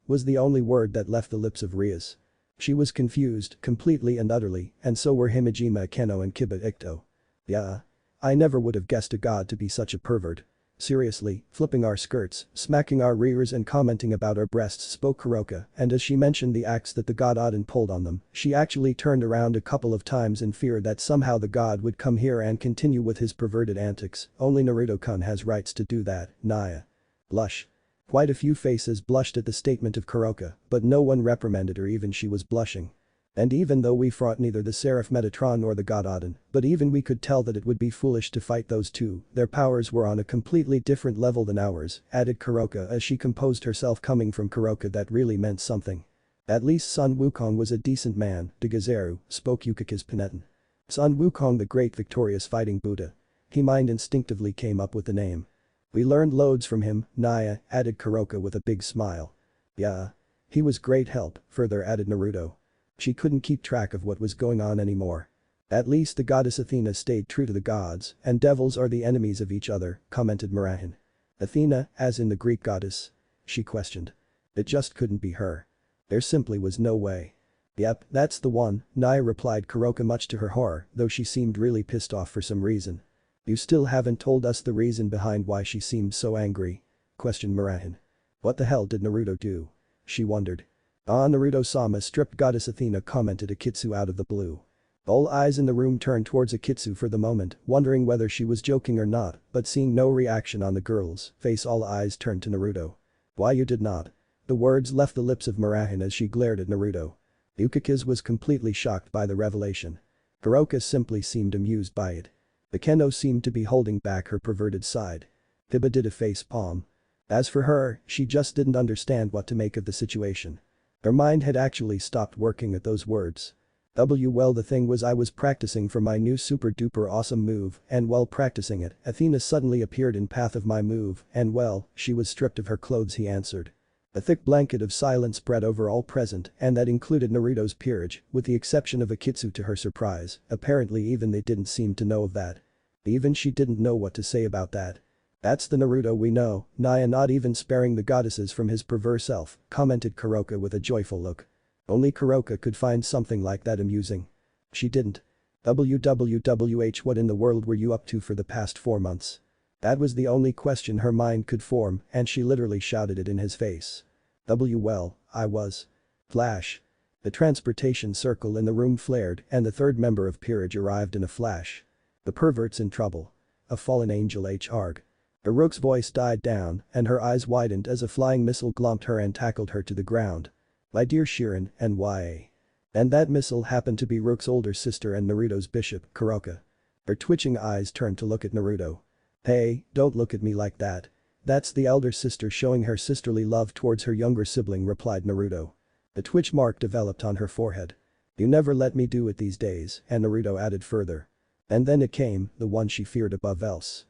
Was the only word that left the lips of Rias. She was confused, completely and utterly, and so were Himejima Keno and Kiba Ito. Yeah. I never would have guessed a god to be such a pervert. Seriously, flipping our skirts, smacking our rears and commenting about our breasts spoke Kuroka, and as she mentioned the axe that the god Odin pulled on them, she actually turned around a couple of times in fear that somehow the god would come here and continue with his perverted antics. Only Naruto-kun has rights to do that, Naya. Blush. Quite a few faces blushed at the statement of Kuroka, but no one reprimanded her even she was blushing. And even though we fought neither the Seraph Metatron nor the god Odin, but even we could tell that it would be foolish to fight those two, their powers were on a completely different level than ours, added Kuroka as she composed herself. Coming from Kuroka that really meant something. At least Sun Wukong was a decent man, Degazeru, spoke Yukaki's Pinetin. Sun Wukong, the great victorious fighting Buddha. He mind instinctively came up with the name. We learned loads from him, Naya, added Kuroka with a big smile. Yeah. He was great help, further added Naruto. She couldn't keep track of what was going on anymore. At least the goddess Athena stayed true to the gods, and devils are the enemies of each other, commented Marahin. Athena, as in the Greek goddess? She questioned. It just couldn't be her. There simply was no way. Yep, that's the one, Naya replied Kuroka much to her horror, though she seemed really pissed off for some reason. You still haven't told us the reason behind why she seemed so angry? Questioned Marahin. What the hell did Naruto do? She wondered. Naruto-sama stripped goddess Athena commented Akitsu out of the blue. All eyes in the room turned towards Akitsu for the moment, wondering whether she was joking or not, but seeing no reaction on the girl's face all eyes turned to Naruto. Why you did not? The words left the lips of Marahin as she glared at Naruto. Yukakiz was completely shocked by the revelation. Kuroka simply seemed amused by it. The Keno seemed to be holding back her perverted side. Hiba did a face palm. As for her, she just didn't understand what to make of the situation. Her mind had actually stopped working at those words. Well, the thing was I was practicing for my new super duper awesome move and while practicing it, Athena suddenly appeared in path of my move and well, she was stripped of her clothes, he answered. A thick blanket of silence spread over all present and that included Naruto's peerage, with the exception of Akitsu to her surprise, apparently even they didn't seem to know of that. Even she didn't know what to say about that. That's the Naruto we know, Naya not even sparing the goddesses from his perverse self, commented Kuroka with a joyful look. Only Kuroka could find something like that amusing. She didn't. WWWH, what in the world were you up to for the past 4 months? That was the only question her mind could form and she literally shouted it in his face. Well, I was. Flash. The transportation circle in the room flared and the third member of peerage arrived in a flash. The pervert's in trouble. A fallen angel H.Arg. Baruch's voice died down and her eyes widened as a flying missile glomped her and tackled her to the ground. My dear Shirin, NYA. And that missile happened to be Rook's older sister and Naruto's bishop, Kuroka. Her twitching eyes turned to look at Naruto. Hey, don't look at me like that. That's the elder sister showing her sisterly love towards her younger sibling, replied Naruto. A twitch mark developed on her forehead. You never let me do it these days, and Naruto added further. And then it came, the one she feared above else.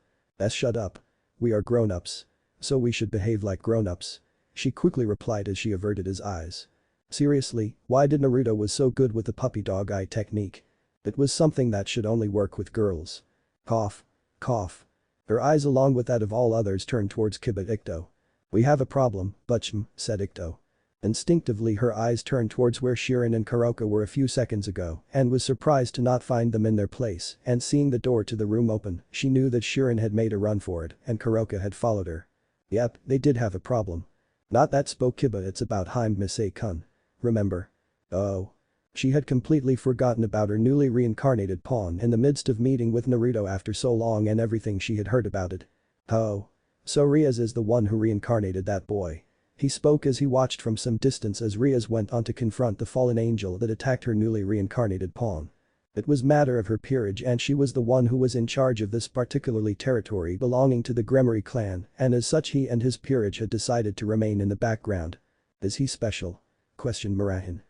Shut up. We are grown-ups. So we should behave like grown-ups. She quickly replied as she averted his eyes. Seriously, why did Naruto was so good with the puppy dog eye technique? It was something that should only work with girls. Cough. Cough. Her eyes along with that of all others turned towards Kiba Ito. We have a problem, Butchum, said Ito. Instinctively her eyes turned towards where Shirin and Kuroka were a few seconds ago and was surprised to not find them in their place and seeing the door to the room open, she knew that Shirin had made a run for it and Kuroka had followed her. Yep, they did have a problem. Not that, spoke Kiba, it's about Haim Misei-kun. Remember? Oh. She had completely forgotten about her newly reincarnated pawn in the midst of meeting with Naruto after so long and everything she had heard about it. Oh. So Riaz is the one who reincarnated that boy. He spoke as he watched from some distance as Riaz went on to confront the fallen angel that attacked her newly reincarnated pawn. It was matter of her peerage and she was the one who was in charge of this particularly territory belonging to the Gremory clan and as such he and his peerage had decided to remain in the background. Is he special? Questioned Marahin.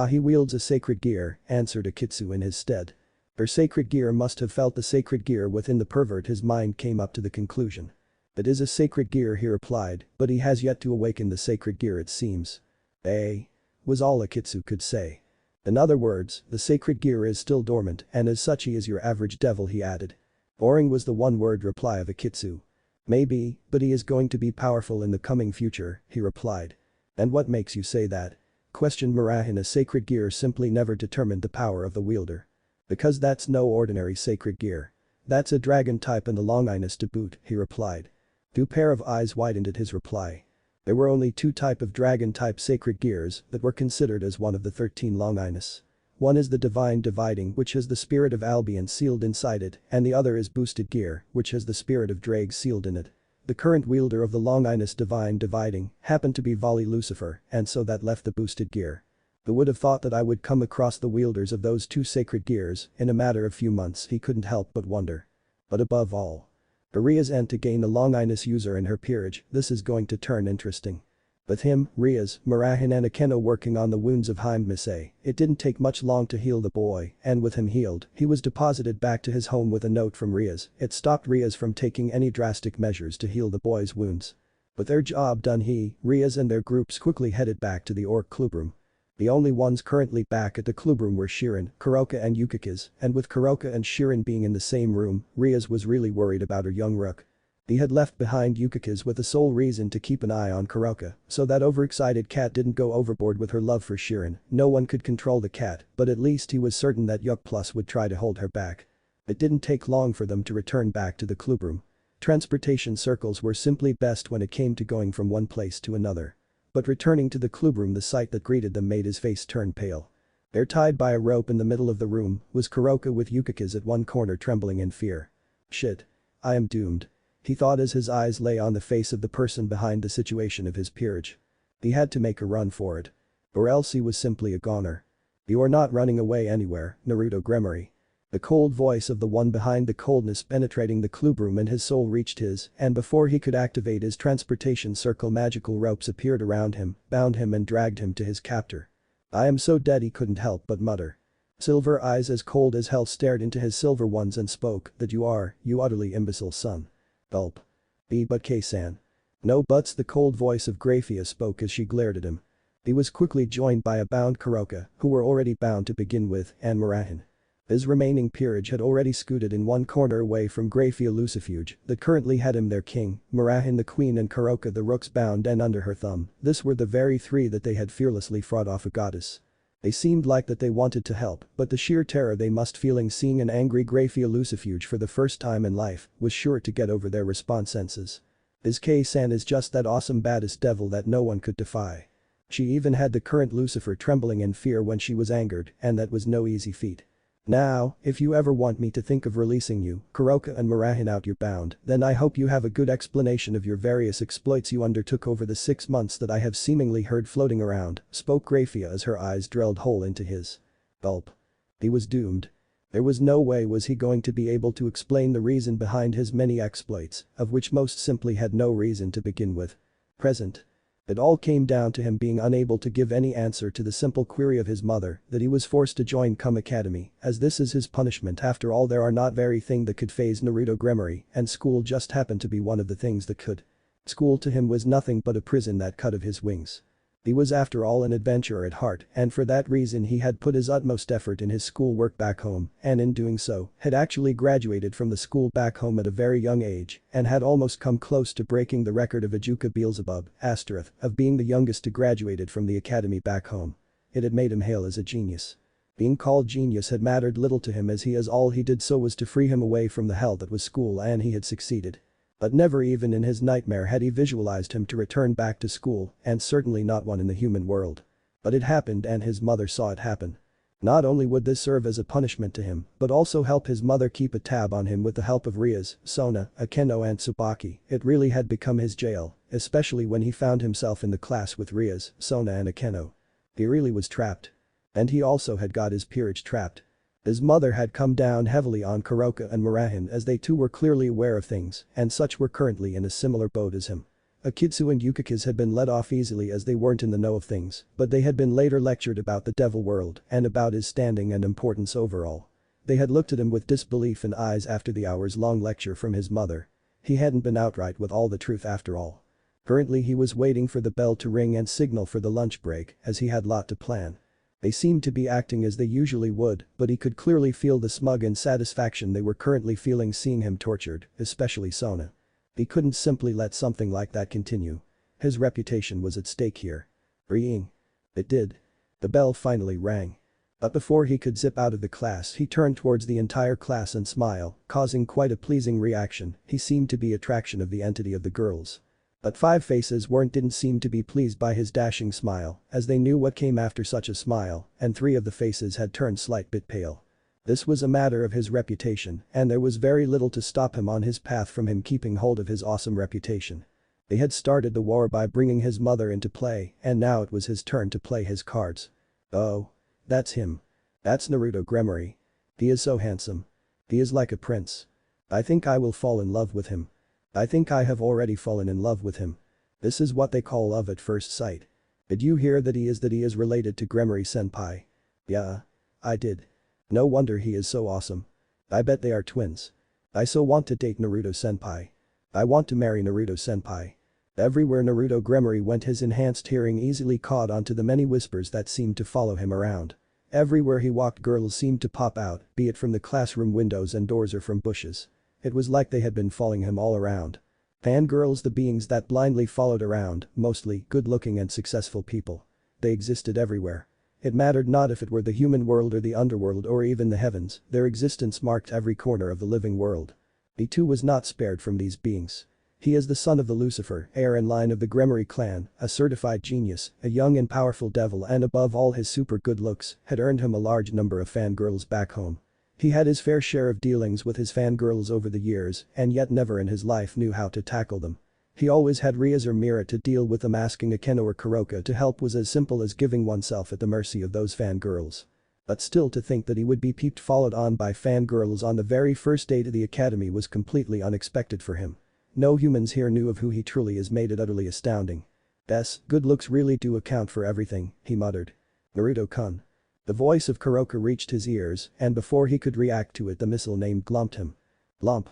He wields a sacred gear, answered Akitsu in his stead. Her sacred gear must have felt the sacred gear within the pervert, his mind came up to the conclusion. "It is a sacred gear," he replied, "but he has yet to awaken the sacred gear it seems." "Eh?" was all Akitsu could say. "In other words, the sacred gear is still dormant and as such he is your average devil," he added. Boring was the one-word reply of Akitsu. "Maybe, but he is going to be powerful in the coming future," he replied. "And what makes you say that?" questioned Murahin. "A sacred gear simply never determined the power of the wielder. Because that's no ordinary sacred gear. That's a dragon type and the longinus to boot," he replied. Two pair of eyes widened at his reply. There were only two type of dragon-type sacred gears that were considered as one of the 13 longinus. One is the divine dividing, which has the spirit of Albion sealed inside it, and the other is boosted gear, which has the spirit of Drake sealed in it. The current wielder of the longinus divine dividing happened to be Vali Lucifer, and so that left the boosted gear. Who would have thought that I would come across the wielders of those two sacred gears in a matter of few months, he couldn't help but wonder. But above all, Aria's end to gain a longinus user in her peerage, this is going to turn interesting. With him, Riaz, Murahin and Akeno working on the wounds of Haim Misei, it didn't take much long to heal the boy, and with him healed, he was deposited back to his home with a note from Riaz. It stopped Riaz from taking any drastic measures to heal the boy's wounds. With their job done, Riaz and their groups quickly headed back to the Orc Clubroom. The only ones currently back at the clubroom were Shirin, Kuroka and Yukikiz, and with Kuroka and Shirin being in the same room, Riaz was really worried about her young rook. He had left behind Yukikiz with the sole reason to keep an eye on Kuroka, so that overexcited cat didn't go overboard with her love for Shirin. No one could control the cat, but at least he was certain that Yuk Plus would try to hold her back. It didn't take long for them to return back to the clubroom. Transportation circles were simply best when it came to going from one place to another. But returning to the clubroom, the sight that greeted them made his face turn pale. There, tied by a rope in the middle of the room, was Kuroka with Yukikiz at one corner trembling in fear. "Shit. I am doomed," he thought as his eyes lay on the face of the person behind the situation of his peerage. He had to make a run for it. Or else he was simply a goner. "You are not running away anywhere, Naruto Gremory." The cold voice of the one behind the coldness penetrating the clubroom and his soul reached his, and before he could activate his transportation circle, magical ropes appeared around him, bound him and dragged him to his captor. "I am so dead," he couldn't help but mutter. Silver eyes as cold as hell stared into his silver ones and spoke, "That you are, you utterly imbecile son." Gulp. But K-san." "No buts," the cold voice of Grayfia spoke as she glared at him. He was quickly joined by a bound Kuroka, who were already bound to begin with, and Murahin. His remaining peerage had already scooted in one corner away from Grayfia Lucifuge that currently had him their king, Murahin the queen and Kuroka the rooks bound and under her thumb. This were the very three that they had fearlessly fought off a goddess. They seemed like that they wanted to help, but the sheer terror they must feeling seeing an angry Grayfia Lucifuge for the first time in life was sure to get over their response senses. His K-san is just that awesome baddest devil that no one could defy. She even had the current Lucifer trembling in fear when she was angered, and that was no easy feat. "Now, if you ever want me to think of releasing you, Kuroka and Murahin out you're bound, then I hope you have a good explanation of your various exploits you undertook over the 6 months that I have seemingly heard floating around," spoke Grayfia as her eyes drilled hole into his. Gulp. He was doomed. There was no way was he going to be able to explain the reason behind his many exploits, of which most simply had no reason to begin with. Present. It all came down to him being unable to give any answer to the simple query of his mother that he was forced to join Cum Academy, as this is his punishment. After all, there are not very thing that could phase Naruto Gremory, and school just happened to be one of the things that could. School to him was nothing but a prison that cut of his wings. He was after all an adventurer at heart, and for that reason he had put his utmost effort in his schoolwork back home, and in doing so, had actually graduated from the school back home at a very young age, and had almost come close to breaking the record of Ajuka Beelzebub, Astereth, of being the youngest to graduated from the academy back home. It had made him hail as a genius. Being called genius had mattered little to him as all he did so was to free him away from the hell that was school, and he had succeeded. But never even in his nightmare had he visualized him to return back to school, and certainly not one in the human world. But it happened, and his mother saw it happen. Not only would this serve as a punishment to him, but also help his mother keep a tab on him with the help of Riaz, Sona, Akeno and Tsubaki. It really had become his jail, especially when he found himself in the class with Riaz, Sona and Akeno. He really was trapped. And he also had got his peerage trapped. His mother had come down heavily on Kuroka and Murahin as they too were clearly aware of things, and such were currently in a similar boat as him. Akitsu and Yukikiz had been let off easily as they weren't in the know of things, but they had been later lectured about the devil world and about his standing and importance overall. They had looked at him with disbelief in eyes after the hours-long lecture from his mother. He hadn't been outright with all the truth after all. Currently he was waiting for the bell to ring and signal for the lunch break, as he had lot to plan. They seemed to be acting as they usually would, but he could clearly feel the smug and satisfaction they were currently feeling seeing him tortured, especially Sona. He couldn't simply let something like that continue. His reputation was at stake here. Ringing. It did. The bell finally rang. But before he could zip out of the class he turned towards the entire class and smile, causing quite a pleasing reaction. He seemed to be attraction of the entity of the girls. But 5 faces didn't seem to be pleased by his dashing smile, as they knew what came after such a smile, and 3 of the faces had turned slight bit pale. This was a matter of his reputation, and there was very little to stop him on his path from him keeping hold of his awesome reputation. They had started the war by bringing his mother into play, and now it was his turn to play his cards. Oh. That's him. That's Naruto Gremory. He is so handsome. He is like a prince. I think I will fall in love with him. I think I have already fallen in love with him. This is what they call love at first sight. Did you hear that he is related to Gremory Senpai? Yeah. I did. No wonder he is so awesome. I bet they are twins. I so want to date Naruto Senpai. I want to marry Naruto Senpai. Everywhere Naruto Gremory went his enhanced hearing easily caught onto the many whispers that seemed to follow him around. Everywhere he walked girls seemed to pop out, be it from the classroom windows and doors or from bushes. It was like they had been following him all around. Fangirls, the beings that blindly followed around, mostly good-looking and successful people. They existed everywhere. It mattered not if it were the human world or the underworld or even the heavens, their existence marked every corner of the living world. He too was not spared from these beings. He is the son of the Lucifer, heir and line of the Gremory clan, a certified genius, a young and powerful devil, and above all his super good looks had earned him a large number of fangirls back home. He had his fair share of dealings with his fangirls over the years and yet never in his life knew how to tackle them. He always had Rias or Mira to deal with them, asking Akeno or Kuroka to help was as simple as giving oneself at the mercy of those fangirls. But still, to think that he would be peeped followed on by fangirls on the very first day to the academy was completely unexpected for him. No humans here knew of who he truly is made it utterly astounding. Yes, good looks really do account for everything, he muttered. Naruto-kun. The voice of Kuroka reached his ears, and before he could react to it the missile name glumped him. Glump.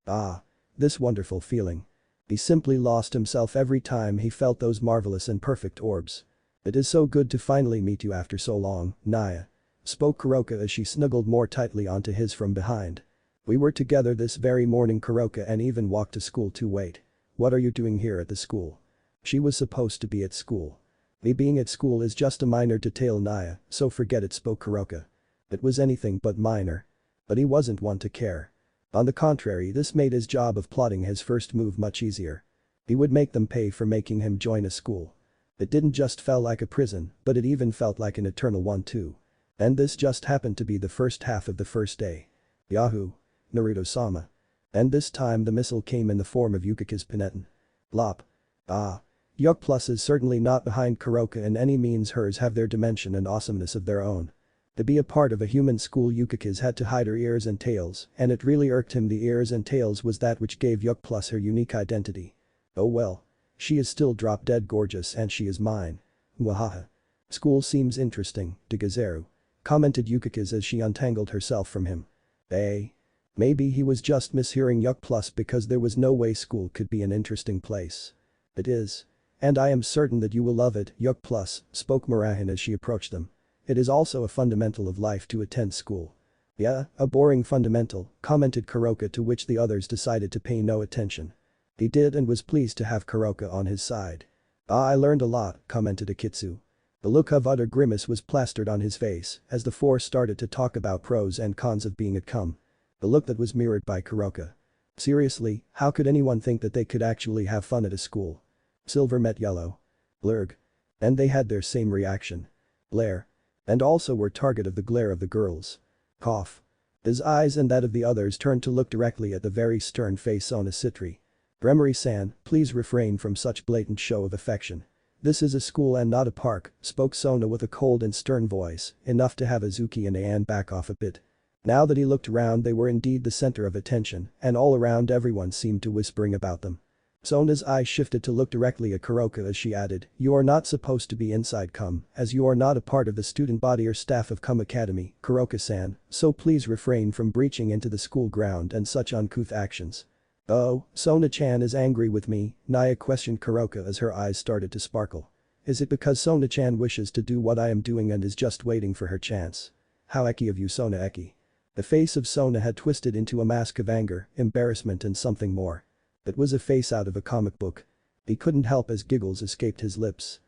Ah. This wonderful feeling. He simply lost himself every time he felt those marvelous and perfect orbs. It is so good to finally meet you after so long, Naya. Spoke Kuroka as she snuggled more tightly onto his from behind. We were together this very morning, Kuroka, and even walked to school too. Wait. What are you doing here at the school? She was supposed to be at school. Me being at school is just a minor detail, Naya, so forget it, spoke Kuroka. It was anything but minor. But he wasn't one to care. On the contrary, this made his job of plotting his first move much easier. He would make them pay for making him join a school. It didn't just felt like a prison, but it even felt like an eternal one too. And this just happened to be the first half of the first day. Yahoo! Naruto-sama. And this time the missile came in the form of Yukaki's Pinetin. Lop. Ah. Yuk Plus is certainly not behind Kuroka in any means. Hers have their dimension and awesomeness of their own. To be a part of a human school, Yukaki's had to hide her ears and tails, and it really irked him. The ears and tails was that which gave Yuk Plus her unique identity. Oh well. She is still drop dead gorgeous and she is mine. Wahaha. School seems interesting, Degazeru. Commented Yukaki's as she untangled herself from him. Maybe he was just mishearing Yuk Plus, because there was no way school could be an interesting place. It is. And I am certain that you will love it, Yuk Plus, spoke Murahin as she approached them. It is also a fundamental of life to attend school. Yeah, a boring fundamental, commented Kuroka, to which the others decided to pay no attention. He did and was pleased to have Kuroka on his side. I learned a lot, commented Akitsu. The look of utter grimace was plastered on his face as the four started to talk about pros and cons of being at cum. The look that was mirrored by Kuroka. Seriously, how could anyone think that they could actually have fun at a school? Silver met yellow. Blurg. And they had their same reaction. Glare. And also were target of the glare of the girls. Cough. His eyes and that of the others turned to look directly at the very stern face on Citri. Gremory-san, please refrain from such blatant show of affection. This is a school and not a park, spoke Sona with a cold and stern voice, enough to have Azuki and Anne back off a bit. Now that he looked around, they were indeed the center of attention, and all around everyone seemed to whispering about them. Sona's eyes shifted to look directly at Kuroka as she added, you are not supposed to be inside cum, as you are not a part of the student body or staff of cum academy, Kuroka-san, so please refrain from breaching into the school ground and such uncouth actions. "Oh, Sona-chan is angry with me?" Naya questioned Kuroka as her eyes started to sparkle. "Is it because Sona-chan wishes to do what I am doing and is just waiting for her chance? How eki of you, Sona eki." The face of Sona had twisted into a mask of anger, embarrassment and something more. It was a face out of a comic book. He couldn't help as giggles escaped his lips.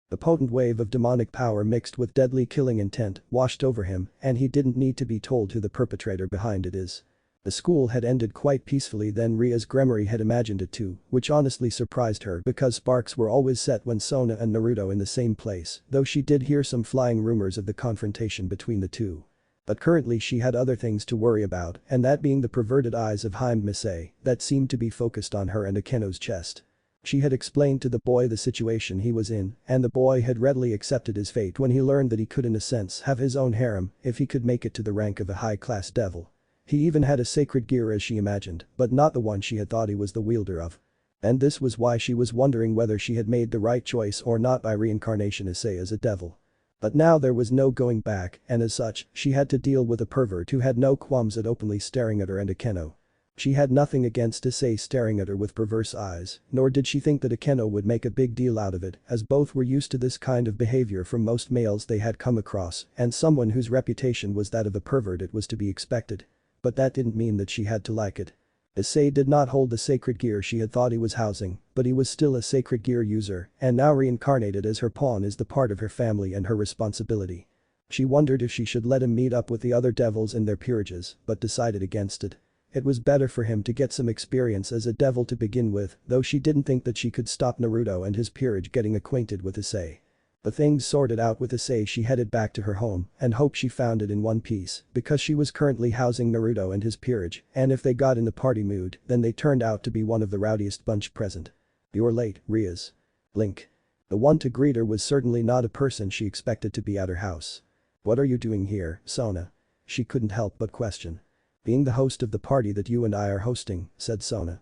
The potent wave of demonic power mixed with deadly killing intent washed over him and he didn't need to be told who the perpetrator behind it is. The school had ended quite peacefully than Ria's Gremory had imagined it to, which honestly surprised her because sparks were always set when Sona and Naruto in the same place, though she did hear some flying rumors of the confrontation between the two. But currently she had other things to worry about, and that being the perverted eyes of Haim Misei that seemed to be focused on her and Akeno's chest. She had explained to the boy the situation he was in, and the boy had readily accepted his fate when he learned that he could in a sense have his own harem if he could make it to the rank of a high-class devil. He even had a sacred gear as she imagined, but not the one she had thought he was the wielder of. And this was why she was wondering whether she had made the right choice or not by reincarnation as a devil. But now there was no going back, and as such, she had to deal with a pervert who had no qualms at openly staring at her and Akeno. She had nothing against Issei staring at her with perverse eyes, nor did she think that Akeno would make a big deal out of it, as both were used to this kind of behavior from most males they had come across, and someone whose reputation was that of a pervert it was to be expected. But that didn't mean that she had to like it. Issei did not hold the sacred gear she had thought he was housing, but he was still a sacred gear user, and now reincarnated as her pawn is the part of her family and her responsibility. She wondered if she should let him meet up with the other devils in their peerages, but decided against it. It was better for him to get some experience as a devil to begin with, though she didn't think that she could stop Naruto and his peerage getting acquainted with Issei. The things sorted out with Issei, she headed back to her home and hoped she found it in one piece because she was currently housing Naruto and his peerage, and if they got in the party mood then they turned out to be one of the rowdiest bunch present. "You're late, Riaz." Link. The one to greet her was certainly not a person she expected to be at her house. "What are you doing here, Sona?" She couldn't help but question. "Being the host of the party that you and I are hosting," said Sona.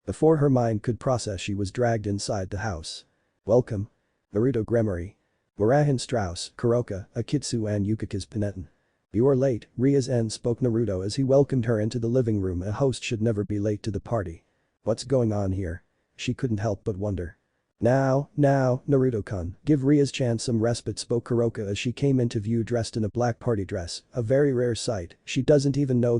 Before her mind could process she was dragged inside the house. "Welcome. Naruto Gremory. Murahan Strauss, Kuroka, Akitsu and Yukaki's Pinetin." "You are late," Riaz spoke Naruto as he welcomed her into the living room. A host should never be late to the party. "What's going on here?" She couldn't help but wonder. Now, Naruto-kun, give Riaz-chan some respite," spoke Kuroka as she came into view dressed in a black party dress, a very rare sight. She doesn't even know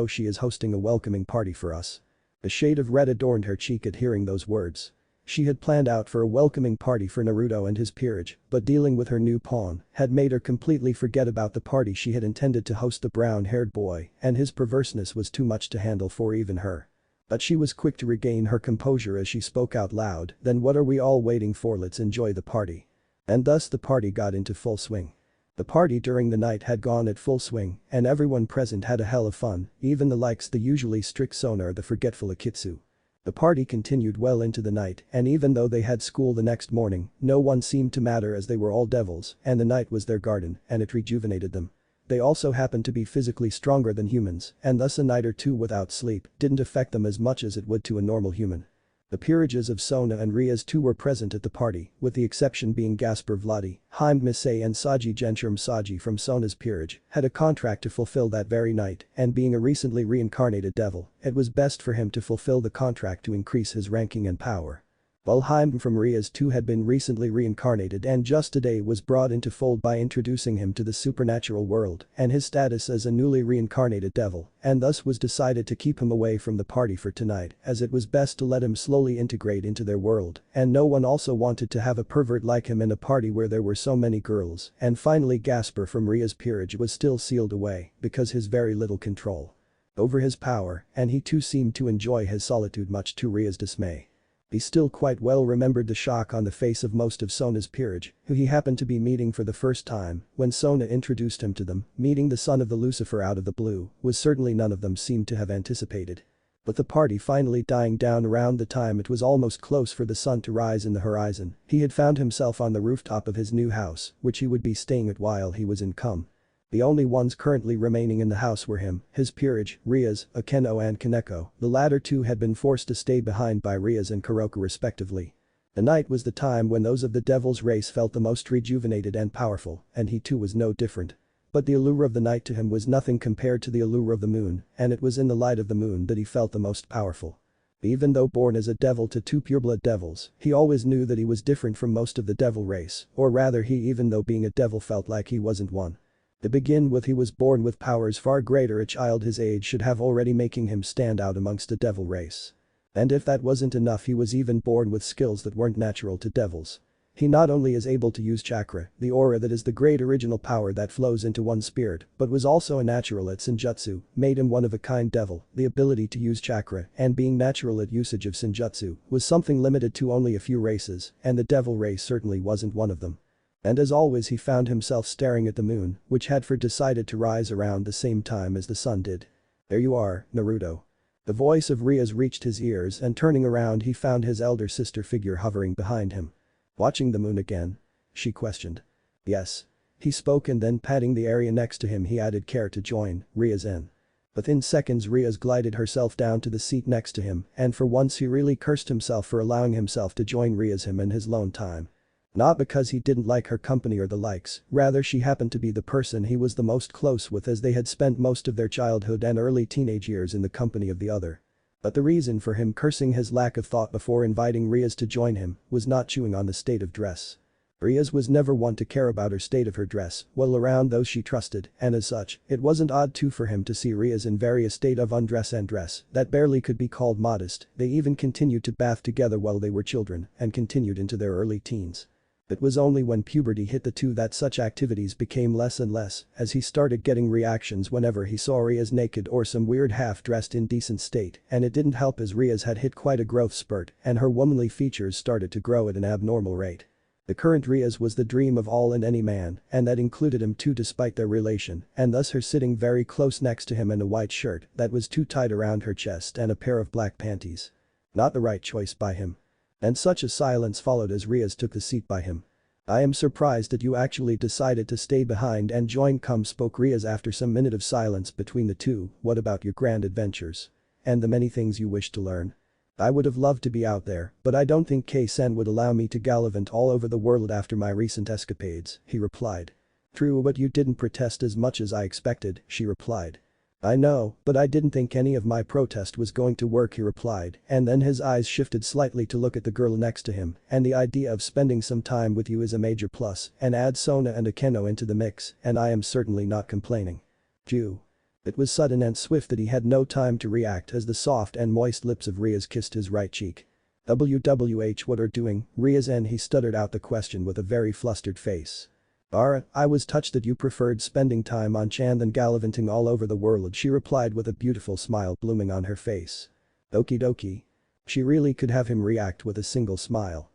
she is hosting a welcoming party for us." A shade of red adorned her cheek at hearing those words. She had planned out for a welcoming party for Naruto and his peerage, but dealing with her new pawn had made her completely forget about the party she had intended to host. The brown-haired boy and his perverseness was too much to handle for even her. But she was quick to regain her composure as she spoke out loud, "Then what are we all waiting for? Let's enjoy the party." And thus the party got into full swing. The party during the night had gone at full swing and everyone present had a hell of fun, even the usually strict Sona or the forgetful Akitsu. The party continued well into the night and even though they had school the next morning, no one seemed to matter as they were all devils and the night was their garden and it rejuvenated them. They also happened to be physically stronger than humans and thus a night or two without sleep didn't affect them as much as it would to a normal human. The peerages of Sona and Riaz too were present at the party, with the exception being Gaspar Vladi, Haim Misei and Saji Gensherm. Saji from Sona's peerage had a contract to fulfill that very night and being a recently reincarnated devil, it was best for him to fulfill the contract to increase his ranking and power. While Haim from Riaz too had been recently reincarnated and just today was brought into fold by introducing him to the supernatural world and his status as a newly reincarnated devil, and thus was decided to keep him away from the party for tonight as it was best to let him slowly integrate into their world and no one also wanted to have a pervert like him in a party where there were so many girls. And finally Gaspar from Riaz peerage was still sealed away because his very little control over his power and he too seemed to enjoy his solitude much to Riaz's dismay. He still quite well remembered the shock on the face of most of Sona's peerage, who he happened to be meeting for the first time, when Sona introduced him to them. Meeting the son of the Lucifer out of the blue was certainly none of them seemed to have anticipated. With the party finally dying down around the time it was almost close for the sun to rise in the horizon, he had found himself on the rooftop of his new house, which he would be staying at while he was in cum. The only ones currently remaining in the house were him, his peerage, Riaz, Akeno and Kaneko. The latter two had been forced to stay behind by Riaz and Kuroka respectively. The night was the time when those of the devil's race felt the most rejuvenated and powerful, and he too was no different. But the allure of the night to him was nothing compared to the allure of the moon, and it was in the light of the moon that he felt the most powerful. Even though born as a devil to two pureblood devils, he always knew that he was different from most of the devil race, or rather he even though being a devil felt like he wasn't one. To begin with, he was born with powers far greater a child his age should have already, making him stand out amongst the devil race. And if that wasn't enough, he was even born with skills that weren't natural to devils. He not only is able to use chakra, the aura that is the great original power that flows into one's spirit, but was also a natural at Senjutsu, made him one of a kind devil. The ability to use chakra and being natural at usage of Senjutsu was something limited to only a few races, and the devil race certainly wasn't one of them. And as always, he found himself staring at the moon, which had decided to rise around the same time as the sun did. "There you are, Naruto." The voice of Rias reached his ears, and turning around he found his elder sister figure hovering behind him. "Watching the moon again?" she questioned. "Yes." He spoke, and then patting the area next to him he added, "Care to join Rias in?" Within seconds Rias glided herself down to the seat next to him, and for once he really cursed himself for allowing himself to join Rias him in his lone time. Not because he didn't like her company or the likes, rather she happened to be the person he was the most close with, as they had spent most of their childhood and early teenage years in the company of the other. But the reason for him cursing his lack of thought before inviting Rias to join him was not chewing on the state of dress. Rias was never one to care about her state of her dress while around those she trusted, and as such, it wasn't odd too for him to see Rias in various state of undress and dress that barely could be called modest. They even continued to bath together while they were children and continued into their early teens. It was only when puberty hit the two that such activities became less and less, as he started getting reactions whenever he saw Rias naked or some weird half-dressed indecent state, and it didn't help as Rias had hit quite a growth spurt and her womanly features started to grow at an abnormal rate. The current Rias was the dream of all and any man, and that included him too despite their relation, and thus her sitting very close next to him in a white shirt that was too tight around her chest and a pair of black panties. Not the right choice by him. And such a silence followed as Rias took the seat by him. "I am surprised that you actually decided to stay behind and join," spoke Rias after some minute of silence between the two. "What about your grand adventures? And the many things you wish to learn?" "I would have loved to be out there, but I don't think K-sen would allow me to gallivant all over the world after my recent escapades," he replied. "True, but you didn't protest as much as I expected," she replied. "I know, but I didn't think any of my protest was going to work," he replied, and then his eyes shifted slightly to look at the girl next to him, "and the idea of spending some time with you is a major plus, and add Sona and Akeno into the mix, and I am certainly not complaining." "Jew." It was sudden and swift that he had no time to react as the soft and moist lips of Rias kissed his right cheek. "WWH, what are doing, Rias?" and he stuttered out the question with a very flustered face. I was touched that you preferred spending time on Chan than gallivanting all over the world," she replied with a beautiful smile blooming on her face. "Okie dokie." She really could have him react with a single smile.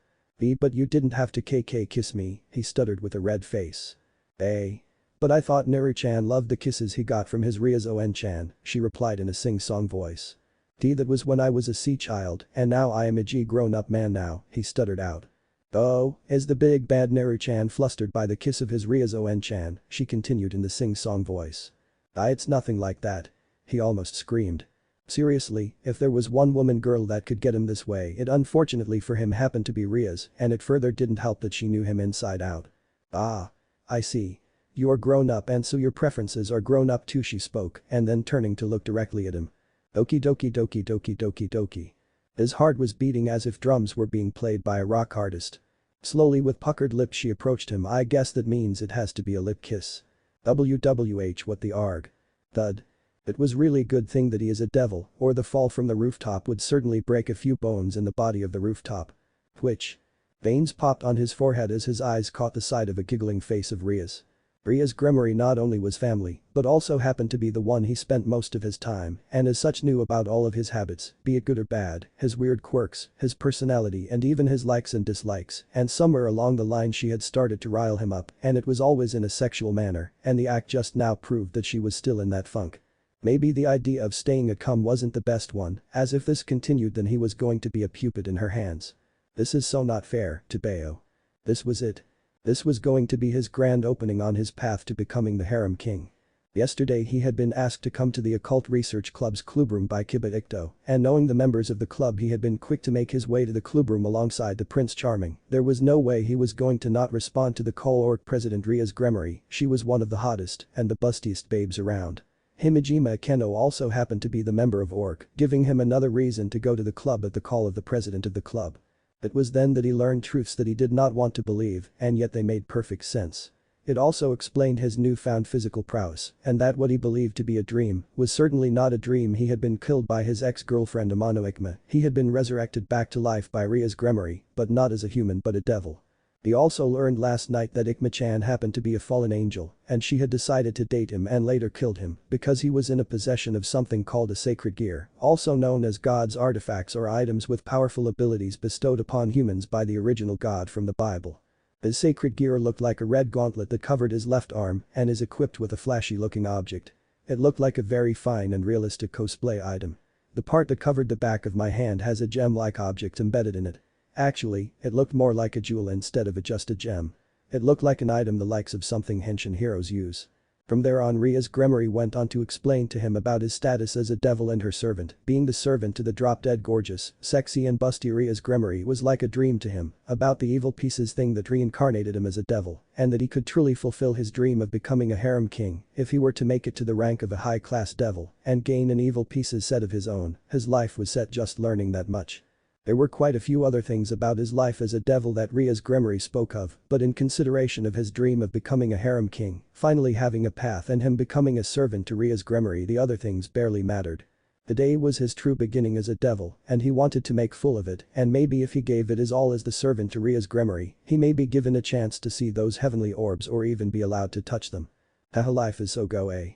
But you didn't have to kiss me," he stuttered with a red face. But I thought Naru-chan loved the kisses he got from his Rias On-chan," she replied in a sing-song voice. That was when I was a sea child, and now I am a grown-up man now," he stuttered out. "Oh, is the big bad Naru-chan flustered by the kiss of his Rias On-chan," she continued in the sing-song voice. It's nothing like that," he almost screamed. Seriously, if there was one woman girl that could get him this way, it unfortunately for him happened to be Rias, and it further didn't help that she knew him inside out. "Ah. I see. You're grown up and so your preferences are grown up too," she spoke, and then turning to look directly at him. "Okie dokie dokie dokie dokie dokie." His heart was beating as if drums were being played by a rock artist. Slowly with puckered lips she approached him. "I guess that means it has to be a lip kiss." "WWH, what the arg?" Thud. It was really a good thing that he is a devil, or the fall from the rooftop would certainly break a few bones in the body of the rooftop. Which? Veins popped on his forehead as his eyes caught the sight of a giggling face of Rias. Rias Gremory not only was family, but also happened to be the one he spent most of his time, and as such knew about all of his habits, be it good or bad, his weird quirks, his personality and even his likes and dislikes, and somewhere along the line she had started to rile him up, and it was always in a sexual manner, and the act just now proved that she was still in that funk. Maybe the idea of staying a cum wasn't the best one, as if this continued then he was going to be a puppet in her hands. This is so not fair, to Bayo. This was it. This was going to be his grand opening on his path to becoming the harem king. Yesterday he had been asked to come to the Occult Research Club's clubroom by Kiba Ikto, and knowing the members of the club he had been quick to make his way to the clubroom alongside the Prince Charming. There was no way he was going to not respond to the co-org president Ria's Gremory. She was one of the hottest and the bustiest babes around. Himejima Keno also happened to be the member of org, giving him another reason to go to the club at the call of the president of the club. It was then that he learned truths that he did not want to believe, and yet they made perfect sense. It also explained his newfound physical prowess, and that what he believed to be a dream was certainly not a dream. He had been killed by his ex-girlfriend Amano Ikma. He had been resurrected back to life by Ria's Gremory, but not as a human but a devil. He also learned last night that Ikma-chan happened to be a fallen angel, and she had decided to date him and later killed him because he was in a possession of something called a sacred gear, also known as God's artifacts or items with powerful abilities bestowed upon humans by the original God from the Bible. His sacred gear looked like a red gauntlet that covered his left arm and is equipped with a flashy-looking object. It looked like a very fine and realistic cosplay item. The part that covered the back of my hand has a gem-like object embedded in it. Actually, it looked more like a jewel instead of just a gem. It looked like an item the likes of something Henshin heroes use. From there on Ria's Gremory went on to explain to him about his status as a devil and her servant. Being the servant to the drop-dead gorgeous, sexy and busty Ria's Gremory was like a dream to him about the evil pieces thing that reincarnated him as a devil and that he could truly fulfill his dream of becoming a harem king if he were to make it to the rank of a high-class devil and gain an evil pieces set of his own. His life was set just learning that much. There were quite a few other things about his life as a devil that Ria's Gremory spoke of, but in consideration of his dream of becoming a harem king, finally having a path and him becoming a servant to Ria's Gremory, the other things barely mattered. The day was his true beginning as a devil and he wanted to make full of it, and maybe if he gave it his all as the servant to Ria's Gremory, he may be given a chance to see those heavenly orbs or even be allowed to touch them. Haha, life is so go eh.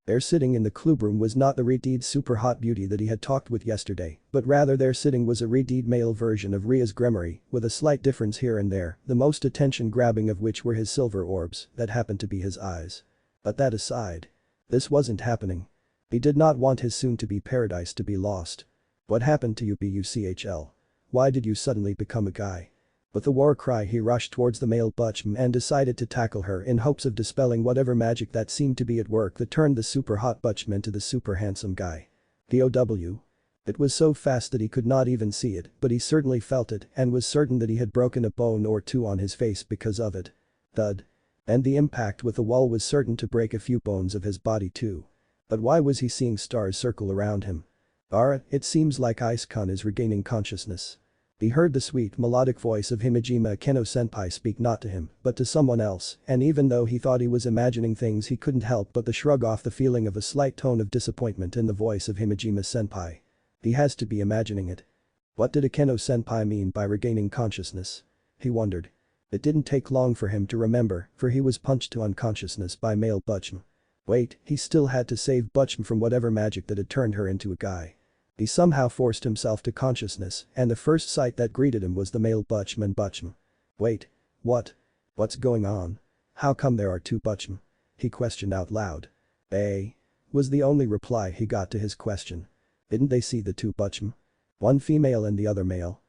There sitting in the clubroom was not the Redeed super hot beauty that he had talked with yesterday, but rather there sitting was a Redeed male version of Ria's Gremory, with a slight difference here and there, the most attention-grabbing of which were his silver orbs that happened to be his eyes. But that aside, this wasn't happening. He did not want his soon-to-be paradise to be lost. What happened to you BUCHL? Why did you suddenly become a guy? With a war cry he rushed towards the male butchman and decided to tackle her in hopes of dispelling whatever magic that seemed to be at work that turned the super hot butchman into the super handsome guy. DOW. It was so fast that he could not even see it, but he certainly felt it and was certain that he had broken a bone or two on his face because of it. Thud. And the impact with the wall was certain to break a few bones of his body too. But why was he seeing stars circle around him? It seems like Ice-kun is regaining consciousness. He heard the sweet melodic voice of Himejima Keno senpai speak not to him, but to someone else, and even though he thought he was imagining things he couldn't help but to shrug off the feeling of a slight tone of disappointment in the voice of Himejima senpai. He has to be imagining it. What did a Keno senpai mean by regaining consciousness? He wondered. It didn't take long for him to remember, for he was punched to unconsciousness by male Butchman. Wait, he still had to save Butchman from whatever magic that had turned her into a guy. He somehow forced himself to consciousness, and the first sight that greeted him was the male Butchman. Wait. What? What's going on? How come there are two Butchman? He questioned out loud. Was the only reply he got to his question. Didn't they see the two Butchman? One female and the other male.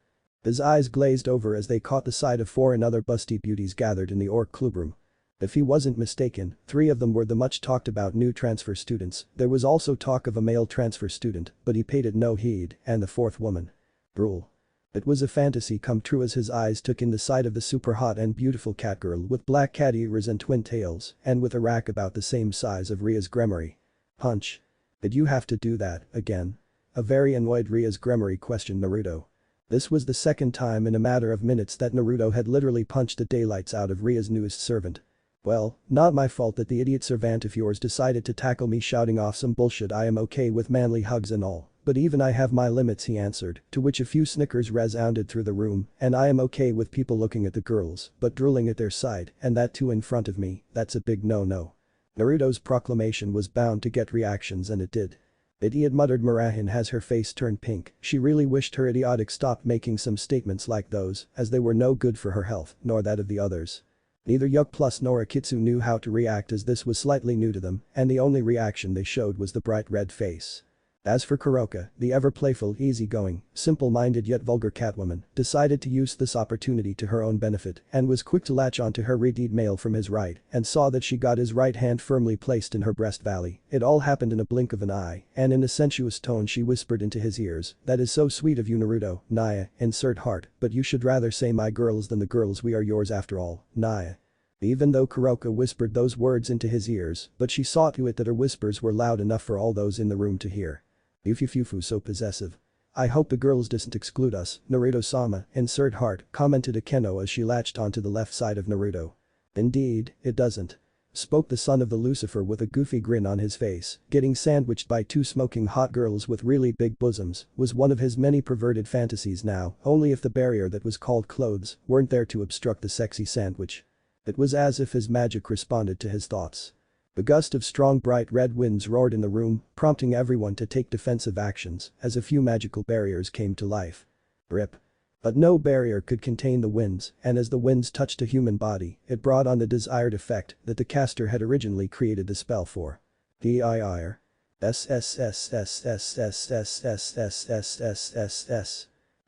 His eyes glazed over as they caught the sight of four other busty beauties gathered in the orc clubroom. If he wasn't mistaken, three of them were the much talked about new transfer students. There was also talk of a male transfer student, but he paid it no heed, and the fourth woman. Rule. It was a fantasy come true as his eyes took in the sight of the super hot and beautiful catgirl with black cat ears and twin tails, and with a rack about the same size of Ria's Gremory. Hunch. Did you have to do that again? A very annoyed Ria's Gremory questioned Naruto. This was the second time in a matter of minutes that Naruto had literally punched the daylights out of Ria's newest servant. Well, not my fault that the idiot servant of yours decided to tackle me shouting off some bullshit. I am okay with manly hugs and all, but even I have my limits, he answered, to which a few snickers resounded through the room, and I am okay with people looking at the girls, but drooling at their side, and that too in front of me, that's a big no-no. Naruto's proclamation was bound to get reactions and it did. Idiot, muttered Murahin as her face turned pink. She really wished her idiotic stopped making some statements like those, as they were no good for her health, nor that of the others. Neither Yuk plus nor Akitsu knew how to react as this was slightly new to them, and the only reaction they showed was the bright red face. As for Kuroka, the ever-playful, easygoing, simple-minded yet vulgar Catwoman, decided to use this opportunity to her own benefit and was quick to latch onto her redeemed mail from his right and saw that she got his right hand firmly placed in her breast valley. It all happened in a blink of an eye, and in a sensuous tone she whispered into his ears, "That is so sweet of you, Naruto, Naya, insert heart, but you should rather say my girls than the girls, we are yours after all, Naya." Even though Kuroka whispered those words into his ears, but she saw to it that her whispers were loud enough for all those in the room to hear. "Yufufufu so possessive. I hope the girls doesn't exclude us, Naruto-sama, insert heart," commented Akeno as she latched onto the left side of Naruto. "Indeed, it doesn't," spoke the son of the Lucifer with a goofy grin on his face. Getting sandwiched by two smoking hot girls with really big bosoms was one of his many perverted fantasies now, only if the barrier that was called clothes weren't there to obstruct the sexy sandwich. It was as if his magic responded to his thoughts. A gust of strong bright red winds roared in the room, prompting everyone to take defensive actions as a few magical barriers came to life. Rip. But no barrier could contain the winds, and as the winds touched a human body, it brought on the desired effect that the caster had originally created the spell for. D-I-R. S.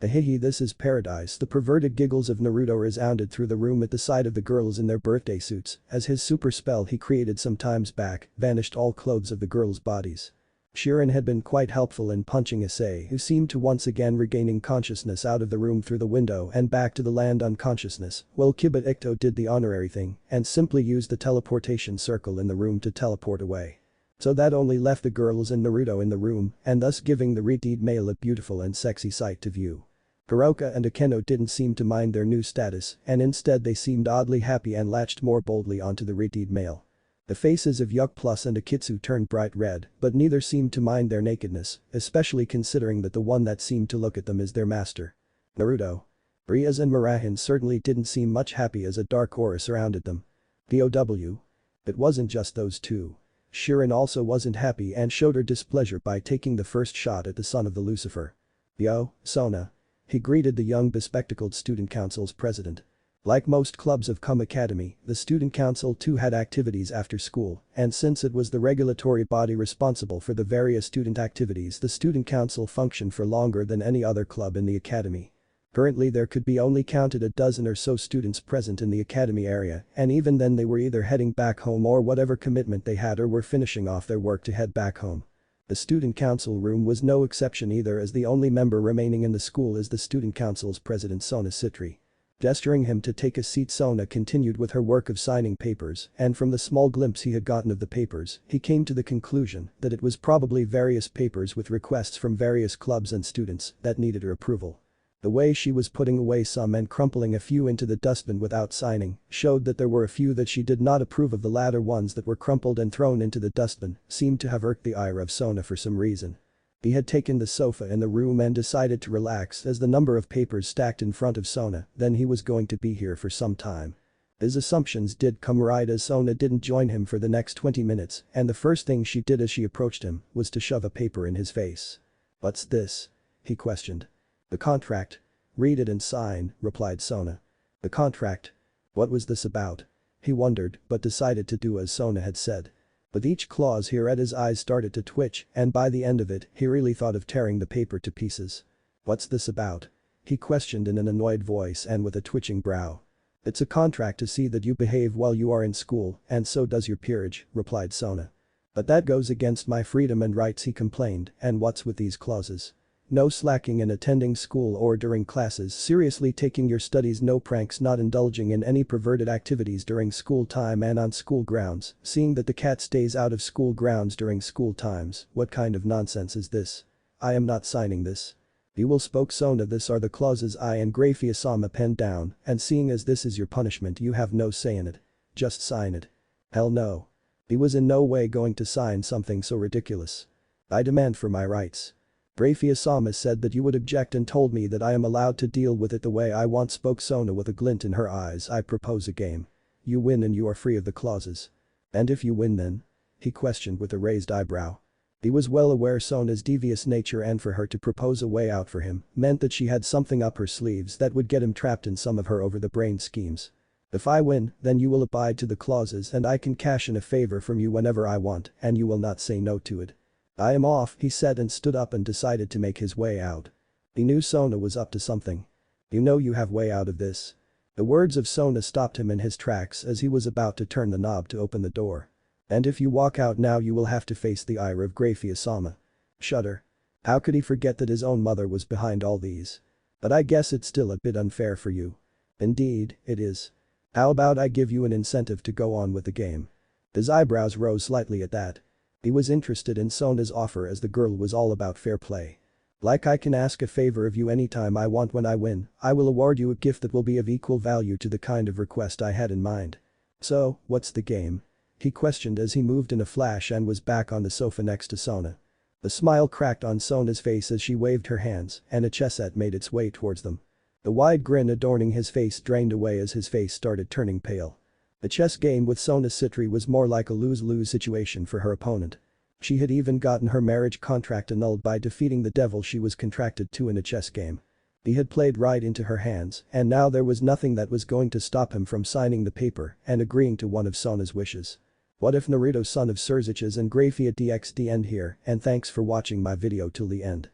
Ahihi, this is paradise. The perverted giggles of Naruto resounded through the room at the sight of the girls in their birthday suits as his super spell he created some times back vanished all clothes of the girls' bodies. Shirin had been quite helpful in punching Issei, who seemed to once again regaining consciousness, out of the room through the window and back to the land unconsciousness, while Kiba Ito did the honorary thing and simply used the teleportation circle in the room to teleport away. So that only left the girls and Naruto in the room and thus giving the redeemed male a beautiful and sexy sight to view. Kuroka and Akeno didn't seem to mind their new status and instead they seemed oddly happy and latched more boldly onto the redeemed male. The faces of Yuk Plus and Akitsu turned bright red, but neither seemed to mind their nakedness, especially considering that the one that seemed to look at them is their master. Naruto. Riaz and Murahin certainly didn't seem much happy as a dark aura surrounded them. POW. It wasn't just those two. Shirin also wasn't happy and showed her displeasure by taking the first shot at the son of the Lucifer. "Yo, Sona." He greeted the young bespectacled student council's president. Like most clubs of Cum Academy, the student council too had activities after school, and since it was the regulatory body responsible for the various student activities, the student council functioned for longer than any other club in the academy. Currently there could be only counted a dozen or so students present in the academy area, and even then they were either heading back home or whatever commitment they had or were finishing off their work to head back home. The student council room was no exception either, as the only member remaining in the school is the student council's president Sona Citri. Gesturing him to take a seat, Sona continued with her work of signing papers, and from the small glimpse he had gotten of the papers, he came to the conclusion that it was probably various papers with requests from various clubs and students that needed her approval. The way she was putting away some and crumpling a few into the dustbin without signing showed that there were a few that she did not approve of. The latter ones that were crumpled and thrown into the dustbin seemed to have irked the ire of Sona for some reason. He had taken the sofa in the room and decided to relax as the number of papers stacked in front of Sona, then he was going to be here for some time. His assumptions did come right, as Sona didn't join him for the next 20 minutes and the first thing she did as she approached him was to shove a paper in his face. "What's this?" he questioned. "The contract. Read it and sign," replied Sona. "The contract? What was this about?" He wondered but decided to do as Sona had said. With each clause he read, his eyes started to twitch and by the end of it he really thought of tearing the paper to pieces. "What's this about?" he questioned in an annoyed voice and with a twitching brow. "It's a contract to see that you behave while you are in school, and so does your peerage," replied Sona. "But that goes against my freedom and rights," he complained, "and what's with these clauses? No slacking in attending school or during classes, seriously taking your studies, no pranks, not indulging in any perverted activities during school time and on school grounds, seeing that the cat stays out of school grounds during school times. What kind of nonsense is this? I am not signing this." "You will," spoke Sona. "This are the clauses I and Grayfia-sama penned down, and seeing as this is your punishment, you have no say in it. Just sign it." "Hell no." He was in no way going to sign something so ridiculous. "I demand for my rights." "Grayfia-sama said that you would object and told me that I am allowed to deal with it the way I want," spoke Sona with a glint in her eyes. "I propose a game. You win and you are free of the clauses." "And if you win then?" he questioned with a raised eyebrow. He was well aware Sona's devious nature, and for her to propose a way out for him meant that she had something up her sleeves that would get him trapped in some of her over-the-brain schemes. "If I win, then you will abide to the clauses and I can cash in a favor from you whenever I want and you will not say no to it." I am off, he said and stood up and decided to make his way out. He knew Sona was up to something. You know you have way out of this. The words of Sona stopped him in his tracks as he was about to turn the knob to open the door. And if you walk out now you will have to face the ire of Grayfia-sama. Shudder. How could he forget that his own mother was behind all these? But I guess it's still a bit unfair for you. Indeed, it is. How about I give you an incentive to go on with the game? His eyebrows rose slightly at that. He was interested in Sona's offer as the girl was all about fair play. Like I can ask a favor of you anytime I want when I win, I will award you a gift that will be of equal value to the kind of request I had in mind. So, what's the game? He questioned as he moved in a flash and was back on the sofa next to Sona. The smile cracked on Sona's face as she waved her hands and a chess set made its way towards them. The wide grin adorning his face drained away as his face started turning pale. The chess game with Sona Citri was more like a lose-lose situation for her opponent. She had even gotten her marriage contract annulled by defeating the devil she was contracted to in a chess game. He had played right into her hands and now there was nothing that was going to stop him from signing the paper and agreeing to one of Sona's wishes. What if Naruto son of Sirzechs and Grayfia DxD end here and thanks for watching my video till the end.